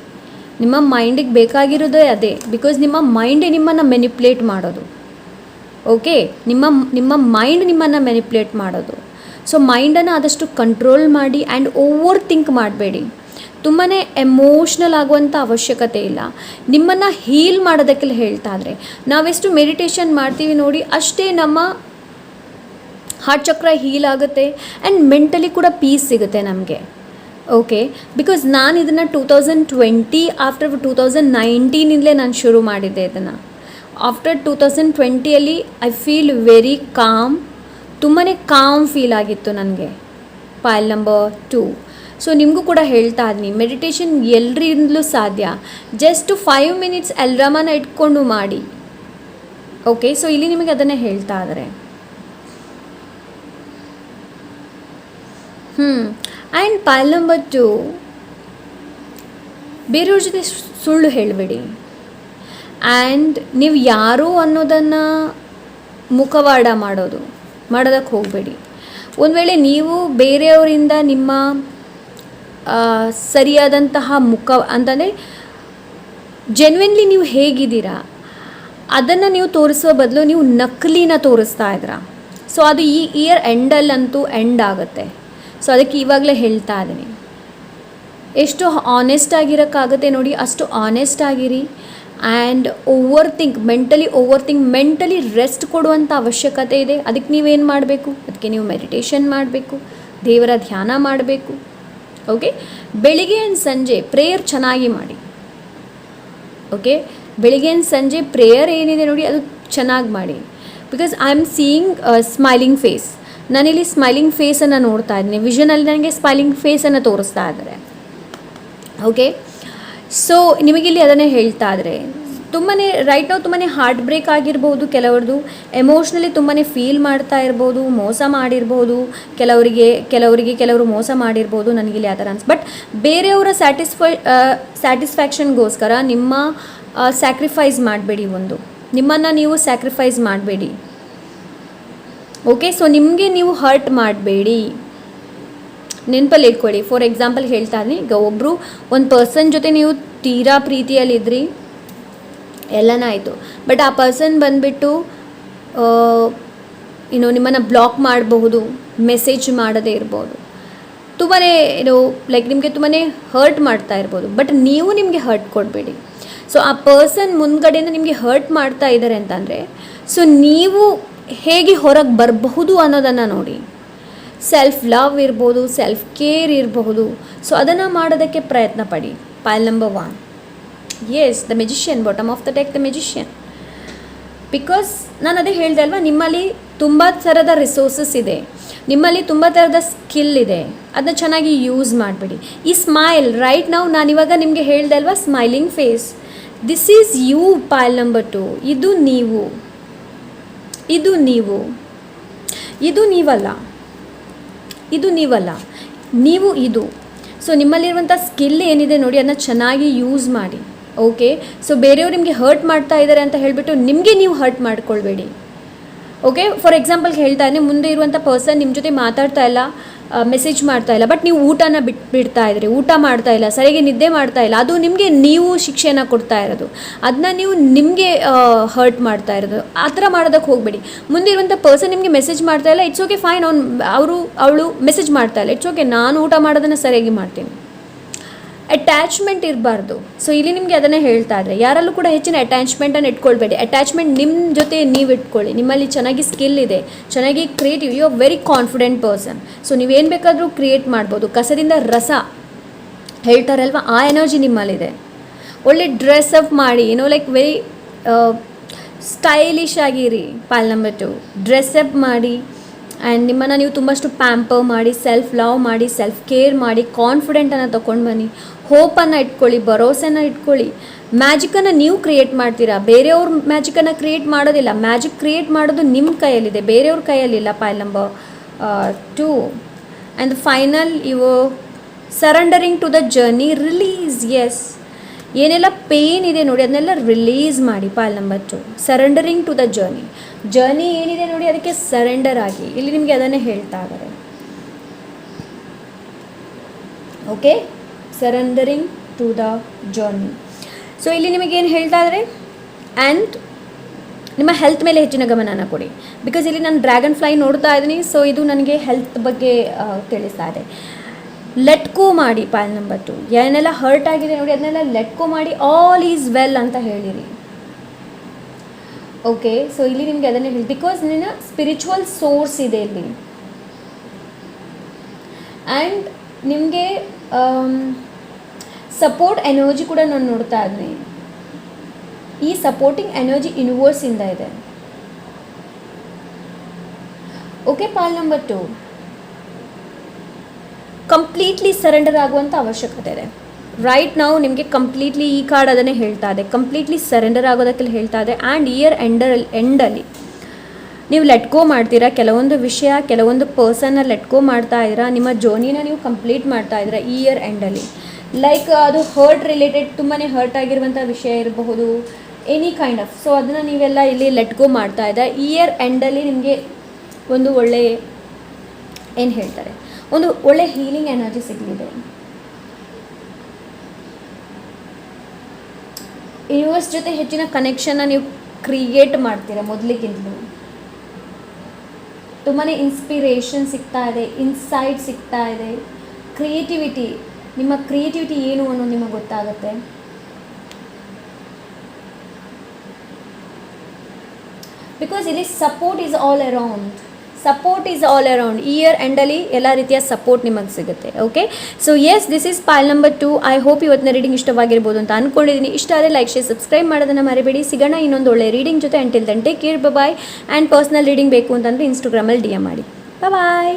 ನಿಮ್ಮ ಮೈಂಡಿಗೆ ಬೇಕಾಗಿರೋದೇ ಅದೇ. ಬಿಕಾಸ್ ನಿಮ್ಮ ಮೈಂಡೇ ನಿಮ್ಮನ್ನು ಮೆನಿಪ್ಯುಲೇಟ್ ಮಾಡೋದು. ಓಕೆ, ನಿಮ್ಮ ಮೈಂಡ್ ನಿಮ್ಮನ್ನು ಮೆನಿಪ್ಯುಲೇಟ್ ಮಾಡೋದು. ಸೊ ಮೈಂಡನ್ನು ಆದಷ್ಟು ಕಂಟ್ರೋಲ್ ಮಾಡಿ ಆ್ಯಂಡ್ ಓವರ್ ಥಿಂಕ್ ಮಾಡಬೇಡಿ. ತುಂಬಾ ಎಮೋಷ್ನಲ್ ಆಗುವಂಥ ಅವಶ್ಯಕತೆ ಇಲ್ಲ. ನಿಮ್ಮನ್ನು ಹೀಲ್ ಮಾಡೋದಕ್ಕೆಲ್ಲ ಹೇಳ್ತಾ ಇದ್ರೆ, ನಾವೆಷ್ಟು ಮೆಡಿಟೇಷನ್ ಮಾಡ್ತೀವಿ ನೋಡಿ, ಅಷ್ಟೇ ನಮ್ಮ ಹಾರ್ಟ್ ಚಕ್ರ ಹೀಲ್ ಆಗುತ್ತೆ ಆ್ಯಂಡ್ ಮೆಂಟಲಿ ಕೂಡ ಪೀಸ್ ಸಿಗುತ್ತೆ ನಮಗೆ. ಓಕೆ, ಬಿಕಾಸ್ ನಾನು ಇದನ್ನು 2020 ಆಫ್ಟರ್ 2019ಇಂದಲೇ ನಾನು ಶುರು ಮಾಡಿದ್ದೆ ಇದನ್ನು. After 2020 I feel very calm, ತುಂಬಾ ಕಾಮ್ ಫೀಲ್ ಆಗಿತ್ತು ನನಗೆ. ಪೈಲ್ ನಂಬರ್ 2. ಸೊ ನಿಮಗೂ ಕೂಡ ಹೇಳ್ತಾ ಇದ್ದೀನಿ, ಮೆಡಿಟೇಷನ್ ಎಲ್ಲರಿಂದಲೂ ಸಾಧ್ಯ. ಜಸ್ಟ್ 5 ಮಿನಿಟ್ಸ್ ಅಲ್ರಾಮನ್ನು ಇಟ್ಕೊಂಡು ಮಾಡಿ. ಓಕೆ, ಸೊ ಇಲ್ಲಿ ನಿಮಗೆ ಅದನ್ನೇ ಹೇಳ್ತಾ ಇದ್ದಾರೆ. ಆ್ಯಂಡ್ ಪೈಲ್ ನಂಬರ್ 2, ಬೇರೆಯವ್ರ ಜೊತೆ ಸುಳ್ಳು ಹೇಳಬೇಡಿ. ಆ್ಯಂಡ್ ನೀವು ಯಾರು ಅನ್ನೋದನ್ನು ಮುಖವಾಡ ಮಾಡೋದಕ್ಕೆ ಹೋಗಬೇಡಿ. ಒಂದು ವೇಳೆ ನೀವು ಬೇರೆಯವರಿಂದ ನಿಮ್ಮ ಸರಿಯಾದಂತಹ ಮುಖ ಅಂತಂದರೆ ಜೆನ್ವಿನ್ಲಿ ನೀವು ಹೇಗಿದ್ದೀರಾ ಅದನ್ನು ನೀವು ತೋರಿಸುವ ಬದಲು ನೀವು ನಕಲಿನ ತೋರಿಸ್ತಾ ಇದ್ದೀರಾ. ಸೊ ಅದು ಈ ಇಯರ್ ಎಂಡಲ್ಲಂತೂ ಎಂಡ್ ಆಗುತ್ತೆ. ಸೊ ಅದಕ್ಕೆ ಇವಾಗಲೇ ಹೇಳ್ತಾ ಇದ್ದೀನಿ, ಎಷ್ಟು ಆನೆಸ್ಟ್ ಆಗಿರೋಕ್ಕಾಗುತ್ತೆ ನೋಡಿ ಅಷ್ಟು ಆನೆಸ್ಟ್ ಆಗಿರಿ. ಆ್ಯಂಡ್ ಮೆಂಟಲಿ ರೆಸ್ಟ್ ಕೊಡುವಂಥ ಅವಶ್ಯಕತೆ ಇದೆ. ಅದಕ್ಕೆ ನೀವೇನು ಮಾಡಬೇಕು, ಅದಕ್ಕೆ ನೀವು ಮೆಡಿಟೇಷನ್ ಮಾಡಬೇಕು, ದೇವರ ಧ್ಯಾನ ಮಾಡಬೇಕು. ಓಕೆ, ಬೆಳಿಗ್ಗೆ ಆ್ಯಂಡ್ ಸಂಜೆ ಪ್ರೇಯರ್ ಚೆನ್ನಾಗಿ ಮಾಡಿ. ಓಕೆ, ಬೆಳಿಗ್ಗೆ ಆ್ಯಂಡ್ ಸಂಜೆ ಪ್ರೇಯರ್ ಏನಿದೆ ನೋಡಿ ಅದು ಚೆನ್ನಾಗಿ ಮಾಡಿ. Because I am seeing smiling face. ನಾನಿಲ್ಲಿ ಸ್ಮೈಲಿಂಗ್ ಫೇಸನ್ನು ನೋಡ್ತಾ ಇದ್ದೀನಿ. ವಿಷನಲ್ಲಿ ನನಗೆ ಸ್ಮೈಲಿಂಗ್ ಫೇಸನ್ನು ತೋರಿಸ್ತಾ ಇದ್ದಾರೆ. ಓಕೆ, ಸೊ ನಿಮಗಿಲ್ಲಿ ಅದನ್ನೇ ಹೇಳ್ತಾ ಇದ್ದಾರೆ. ತುಂಬಾ ರೈಟ್ ನಾವು ತುಂಬಾ ಹಾರ್ಟ್ ಬ್ರೇಕ್ ಆಗಿರ್ಬೋದು, ಕೆಲವ್ರದ್ದು ಎಮೋಷ್ನಲಿ ತುಂಬಾ ಫೀಲ್ ಮಾಡ್ತಾ ಇರ್ಬೋದು, ಮೋಸ ಮಾಡಿರ್ಬೋದು, ಕೆಲವರು ಮೋಸ ಮಾಡಿರ್ಬೋದು. ನನಗಿಲ್ಲಿ ಆ ಥರ ಬಟ್ ಬೇರೆಯವರ ಸ್ಯಾಟಿಸ್ಫ್ಯಾಕ್ಷನ್ಗೋಸ್ಕರ ನಿಮ್ಮ ಸ್ಯಾಕ್ರಿಫೈಸ್ ಮಾಡಬೇಡಿ. ನಿಮ್ಮನ್ನು ನೀವು ಸ್ಯಾಕ್ರಿಫೈಸ್ ಮಾಡಬೇಡಿ. ಓಕೆ, ಸೊ ನಿಮಗೆ ನೀವು ಹರ್ಟ್ ಮಾಡಬೇಡಿ. ನೆನಪಲ್ಲಿ ಇಟ್ಕೊಳ್ಳಿ. ಫಾರ್ ಎಕ್ಸಾಂಪಲ್ ಹೇಳ್ತಾ ಇದ್ದೀನಿ, ಈಗ ಒಂದು ಪರ್ಸನ್ ಜೊತೆ ನೀವು ತೀರಾ ಪ್ರೀತಿಯಲ್ಲಿದ್ರಿ, ಎಲ್ಲನ ಆಯಿತು. ಬಟ್ ಆ ಪರ್ಸನ್ ಬಂದುಬಿಟ್ಟು ನಿಮ್ಮನ್ನು ಬ್ಲಾಕ್ ಮಾಡಬಹುದು, ಮೆಸೇಜ್ ಮಾಡದೇ ಇರ್ಬೋದು, ತುಂಬಾ ಲೈಕ್ ನಿಮಗೆ ತುಂಬಾ ಹರ್ಟ್ ಮಾಡ್ತಾ ಇರ್ಬೋದು. ಬಟ್ ನೀವು ನಿಮಗೆ ಹರ್ಟ್ ಕೊಡಬೇಡಿ. ಸೊ ಆ ಪರ್ಸನ್ ಮುಂದ್ಗಡೆಯಿಂದ ನಿಮಗೆ ಹರ್ಟ್ ಮಾಡ್ತಾ ಇದ್ದಾರೆ ಅಂತಂದರೆ ಸೊ ನೀವು ಹೇಗೆ ಹೊರಗೆ ಬರಬಹುದು ಅನ್ನೋದನ್ನು ನೋಡಿ. ಸೆಲ್ಫ್ ಲವ್ ಇರ್ಬೋದು, ಸೆಲ್ಫ್ ಕೇರ್ ಇರಬಹುದು. ಸೊ ಅದನ್ನು ಮಾಡೋದಕ್ಕೆ ಪ್ರಯತ್ನ ಪಡಿ. Pile number 1, is the magician, bottom of the deck the magician. Because ನಾನು ಅದೇ ಹೇಳಿದೆ ಅಲ್ವಾ, ನಿಮ್ಮಲ್ಲಿ ತುಂಬ ಥರದ ರಿಸೋರ್ಸಸ್ ಇದೆ, ನಿಮ್ಮಲ್ಲಿ ತುಂಬ ಥರದ ಸ್ಕಿಲ್ ಇದೆ, ಅದನ್ನ ಚೆನ್ನಾಗಿ ಯೂಸ್ ಮಾಡಿಬಿಡಿ. ಈ ಸ್ಮೈಲ್ ರೈಟ್ ನಾವು ನಾನಿವಾಗ ನಿಮಗೆ ಹೇಳಿದೆ ಅಲ್ವಾ, smiling face, this is you. Pile number 2, ಇದು ನೀವು, ಇದು ನೀವು, ಇದು ನೀವಲ್ಲ, ಇದು ನೀವಲ್ಲ, ನೀವು ಇದು. ಸೊ ನಿಮ್ಮಲ್ಲಿರುವಂಥ ಸ್ಕಿಲ್ ಏನಿದೆ ನೋಡಿ, ಅದನ್ನ ಚೆನ್ನಾಗಿ ಯೂಸ್ ಮಾಡಿ. ಓಕೆ, ಸೊ ಬೇರೆಯವ್ರು ನಿಮಗೆ ಹರ್ಟ್ ಮಾಡ್ತಾ ಇದ್ದಾರೆ ಅಂತ ಹೇಳಿಬಿಟ್ಟು ನಿಮಗೆ ನೀವು ಹರ್ಟ್ ಮಾಡ್ಕೊಳ್ಬೇಡಿ. ಓಕೆ, ಫಾರ್ ಎಕ್ಸಾಂಪಲ್ಗೆ ಹೇಳ್ತಾ ಇದ್ದೀನಿ, ಮುಂದೆ ಇರುವಂಥ ಪರ್ಸನ್ ನಿಮ್ಮ ಜೊತೆ ಮಾತಾಡ್ತಾ ಇಲ್ಲ, ಮೆಸೇಜ್ ಮಾಡ್ತಾ ಇಲ್ಲ, ಬಟ್ ನೀವು ಊಟನ ಬಿಡ್ತಾ ಇದ್ರಿ, ಊಟ ಮಾಡ್ತಾ ಇಲ್ಲ, ಸರಿಯಾಗಿ ನಿದ್ದೆ ಮಾಡ್ತಾ ಇಲ್ಲ, ಅದು ನಿಮಗೆ ನೀವು ಶಿಕ್ಷೆನ ಕೊಡ್ತಾ ಇರೋದು, ಅದನ್ನ ನೀವು ನಿಮಗೆ ಹರ್ಟ್ ಮಾಡ್ತಾ ಇರೋದು. ಆ ಥರ ಮಾಡೋದಕ್ಕೆ ಹೋಗಬೇಡಿ. ಮುಂದೆ ಇರುವಂಥ ಪರ್ಸನ್ ನಿಮಗೆ ಮೆಸೇಜ್ ಮಾಡ್ತಾ ಇಲ್ಲ, ಇಟ್ಸ್ ಓಕೆ ಫೈನ್, ಅವಳು ಮೆಸೇಜ್ ಮಾಡ್ತಾ ಇಲ್ಲ, ಇಟ್ಸ್ ಓಕೆ, ನಾನು ಊಟ ಮಾಡೋದನ್ನು ಸರಿಯಾಗಿ ಮಾಡ್ತೀನಿ. ಅಟ್ಯಾಚ್ಮೆಂಟ್ ಇರಬಾರ್ದು. ಸೊ ಇಲ್ಲಿ ನಿಮಗೆ ಅದನ್ನೇ ಹೇಳ್ತಾ ಇದ್ದಾರೆ, ಯಾರಲ್ಲೂ ಕೂಡ ಹೆಚ್ಚಿನ ಅಟ್ಯಾಚ್ಮೆಂಟನ್ನು ಇಟ್ಕೊಳ್ಬೇಡಿ. ಅಟ್ಯಾಚ್ಮೆಂಟ್ ನಿಮ್ಮ ಜೊತೆ ನೀವು ಇಟ್ಕೊಳ್ಳಿ. ನಿಮ್ಮಲ್ಲಿ ಚೆನ್ನಾಗಿ ಸ್ಕಿಲ್ ಇದೆ, ಚೆನ್ನಾಗಿ creative, you are very confident person. So ನೀವೇನು ಬೇಕಾದರೂ ಕ್ರಿಯೇಟ್ ಮಾಡ್ಬೋದು. ಕಸದಿಂದ ರಸ ಹೇಳ್ತಾರಲ್ವ, ಆ ಎನರ್ಜಿ ನಿಮ್ಮಲ್ಲಿದೆ. ಒಳ್ಳೆ ಡ್ರೆಸ್ ಅಪ್ ಮಾಡಿ, ಲೈಕ್ ವೆರಿ ಸ್ಟೈಲಿಶ್ ಆಗಿರಿ. ಪೈಲ್ ನಂಬರ್ 2, ಡ್ರೆಸ್ ಅಪ್ ಮಾಡಿ ಆ್ಯಂಡ್ ನಿಮ್ಮನ್ನು ನೀವು ತುಂಬಷ್ಟು ಪ್ಯಾಂಪರ್ ಮಾಡಿ, ಸೆಲ್ಫ್ ಲವ್ ಮಾಡಿ, ಸೆಲ್ಫ್ ಕೇರ್ ಮಾಡಿ, ಕಾನ್ಫಿಡೆಂಟನ್ನು ತೊಗೊಂಡು ಬನ್ನಿ, ಹೋಪನ್ನು ಇಟ್ಕೊಳ್ಳಿ, ಭರೋಸೆನ ಇಟ್ಕೊಳ್ಳಿ. ಮ್ಯಾಜಿಕನ್ನು ನೀವು ಕ್ರಿಯೇಟ್ ಮಾಡ್ತೀರಾ, ಬೇರೆಯವ್ರ ಮ್ಯಾಜಿಕನ್ನು ಕ್ರಿಯೇಟ್ ಮಾಡೋದಿಲ್ಲ. ಮ್ಯಾಜಿಕ್ ಕ್ರಿಯೇಟ್ ಮಾಡೋದು ನಿಮ್ಮ ಕೈಯಲ್ಲಿದೆ, ಬೇರೆಯವ್ರ ಕೈಯಲ್ಲಿಲ್ಲ. Pile number 2 and final, you surrendering to the journey, release. Yes, ಏನೆಲ್ಲ ಪೇನ್ ಇದೆ ನೋಡಿ ಅದನ್ನೆಲ್ಲ ರಿಲೀಸ್ ಮಾಡಿ. Pile number 2, surrendering to the journey ಏನಿದೆ ನೋಡಿ ಅದಕ್ಕೆ ಸರೆಂಡರ್ ಆಗಿ. ಇಲ್ಲಿ ನಿಮಗೆ ಅದನ್ನೇ ಹೇಳ್ತಾ ಇದ್ದಾರೆ. Okay, surrendering to the journey. So ಇಲ್ಲಿ ನಿಮಗೇನು ಹೇಳ್ತಾ ಇದ್ದಾರೆ, ಆ್ಯಂಡ್ ನಿಮ್ಮ ಹೆಲ್ತ್ ಮೇಲೆ ಹೆಚ್ಚಿನ ಗಮನನ ಕೊಡಿ. ಬಿಕಾಸ್ ಇಲ್ಲಿ ನಾನು ಡ್ರ್ಯಾಗನ್ ಫ್ಲೈ ನೋಡ್ತಾ ಇದ್ದೀನಿ, ಸೊ ಇದು ನನಗೆ ಹೆಲ್ತ್ ಬಗ್ಗೆ ತಿಳಿಸ್ತಾ ಇದೆ. ಲೆಟ್ ಗೋ ಮಾಡಿ. ಪೈಲ್ ನಂಬರ್ 2, ಏನೆಲ್ಲ ಹರ್ಟ್ ಆಗಿದೆ ನೋಡಿ ಅದನ್ನೆಲ್ಲ ಲೆಟ್ ಗೋ ಮಾಡಿ. ಆಲ್ ಈಸ್ ವೆಲ್ ಅಂತ ಹೇಳಿರಿ. ಓಕೆ, ಸೊ ಇಲ್ಲಿ ನಿಮಗೆ ಅದನ್ನೇ ಹೇಳಿ, ಬಿಕಾಸ್ ನಿನ್ನ ಸ್ಪಿರಿಚುವಲ್ ಸೋರ್ಸ್ ಇದೆ ಇಲ್ಲಿ. ಆ್ಯಂಡ್ ನಿಮಗೆ ಸಪೋರ್ಟ್ ಎನರ್ಜಿ ಕೂಡ ನಾನು ನೋಡ್ತಾ ಇದ್ದೀನಿ. ಈ ಸಪೋರ್ಟಿಂಗ್ ಎನರ್ಜಿ ಯೂನಿವರ್ಸಿಂದ ಇದೆ. Okay, pile number 2, completely surrender ಆಗುವಂಥ ಅವಶ್ಯಕತೆ ಇದೆ. ರೈಟ್ ನಾವು ನಿಮಗೆ ಕಂಪ್ಲೀಟ್ಲಿ, ಈ ಕಾರ್ಡ್ ಅದನ್ನೇ ಹೇಳ್ತಾ ಇದೆ, ಕಂಪ್ಲೀಟ್ಲಿ ಸರೆಂಡರ್ ಆಗೋದಕ್ಕೆ ಹೇಳ್ತಾ ಇದೆ. ಆ್ಯಂಡ್ ಇಯರ್ ಎಂಡಲ್ಲಿ ನೀವು ಲೆಟ್ ಗೋ ಮಾಡ್ತೀರಾ. ಕೆಲವೊಂದು ವಿಷಯ, ಕೆಲವೊಂದು ಪರ್ಸನ್ನ ಲೆಟ್ ಗೋ ಮಾಡ್ತಾ ಇದ್ದೀರಾ, ನಿಮ್ಮ ಜರ್ನಿನ ನೀವು ಕಂಪ್ಲೀಟ್ ಮಾಡ್ತಾ ಇದ್ದೀರಾ ಇಯರ್ ಎಂಡಲ್ಲಿ. ಲೈಕ್ ಅದು ಹರ್ಟ್ ರಿಲೇಟೆಡ್, ತುಂಬಾ ಹರ್ಟ್ ಆಗಿರುವಂಥ ವಿಷಯ ಇರಬಹುದು, ಎನಿ ಕೈಂಡ್ ಆಫ್. ಸೊ ಅದನ್ನು ನೀವೆಲ್ಲ ಇಲ್ಲಿ ಲೆಟ್ ಗೋ ಮಾಡ್ತಾ ಇದ್ದ ಇಯರ್ ಎಂಡಲ್ಲಿ ನಿಮಗೆ ಒಂದು ಒಳ್ಳೆ, ಏನು ಹೇಳ್ತಾರೆ, ಒಂದು ಒಳ್ಳೆ ಹೀಲಿಂಗ್ ಎನರ್ಜಿ ಸಿಗಲಿದೆ. ಯೂನಿವರ್ಸ್ ಜೊತೆ ಹೆಚ್ಚಿನ ಕನೆಕ್ಷನ್ನ ನೀವು ಕ್ರಿಯೇಟ್ ಮಾಡ್ತೀರಾ ಮೊದಲಿಗಿಂತಲೂ. ತುಂಬಾ ಇನ್ಸ್ಪಿರೇಷನ್ ಸಿಗ್ತಾ ಇದೆ, ಇನ್ಸೈಟ್ ಸಿಗ್ತಾ ಇದೆ, ಕ್ರಿಯೇಟಿವಿಟಿ, ನಿಮ್ಮ ಕ್ರಿಯೇಟಿವಿಟಿ ಏನು ಅನ್ನೋದು ನಿಮಗೆ ಗೊತ್ತಾಗುತ್ತೆ. ಬಿಕಾಸ್ ಇಲ್ಲಿ support is all around. Year ಎಂಡಲ್ಲಿ ಎಲ್ಲ ರೀತಿಯ ಸಪೋರ್ಟ್ ನಿಮಗೆ ಸಿಗುತ್ತೆ. Okay, so yes, this is pile number 2. I hope ಇವತ್ತಿನ ರೀಡಿಂಗ್ ಇಷ್ಟವಾಗಿರ್ಬೋದು ಅಂತ ಅಂದ್ಕೊಂಡಿದ್ದೀನಿ. ಇಷ್ಟ ಆದರೆ ಲೈಕ್, ಶೇರ್, ಸಬ್ಸ್ಕ್ರೈಬ್ ಮಾಡೋದನ್ನು ಮರಿಬೇಡಿ. ಸಿಗೋಣ ಇನ್ನೊಂದು ಒಳ್ಳೆ ರೀಡಿಂಗ್ ಜೊತೆ. Until then take care, bye. And personal reading ಬೇಕು ಅಂತಂದರೆ ಇನ್ಸ್ಟಾಗ್ರಾಮಲ್ಲಿ DM ಮಾಡಿ. ಬಾಯ್.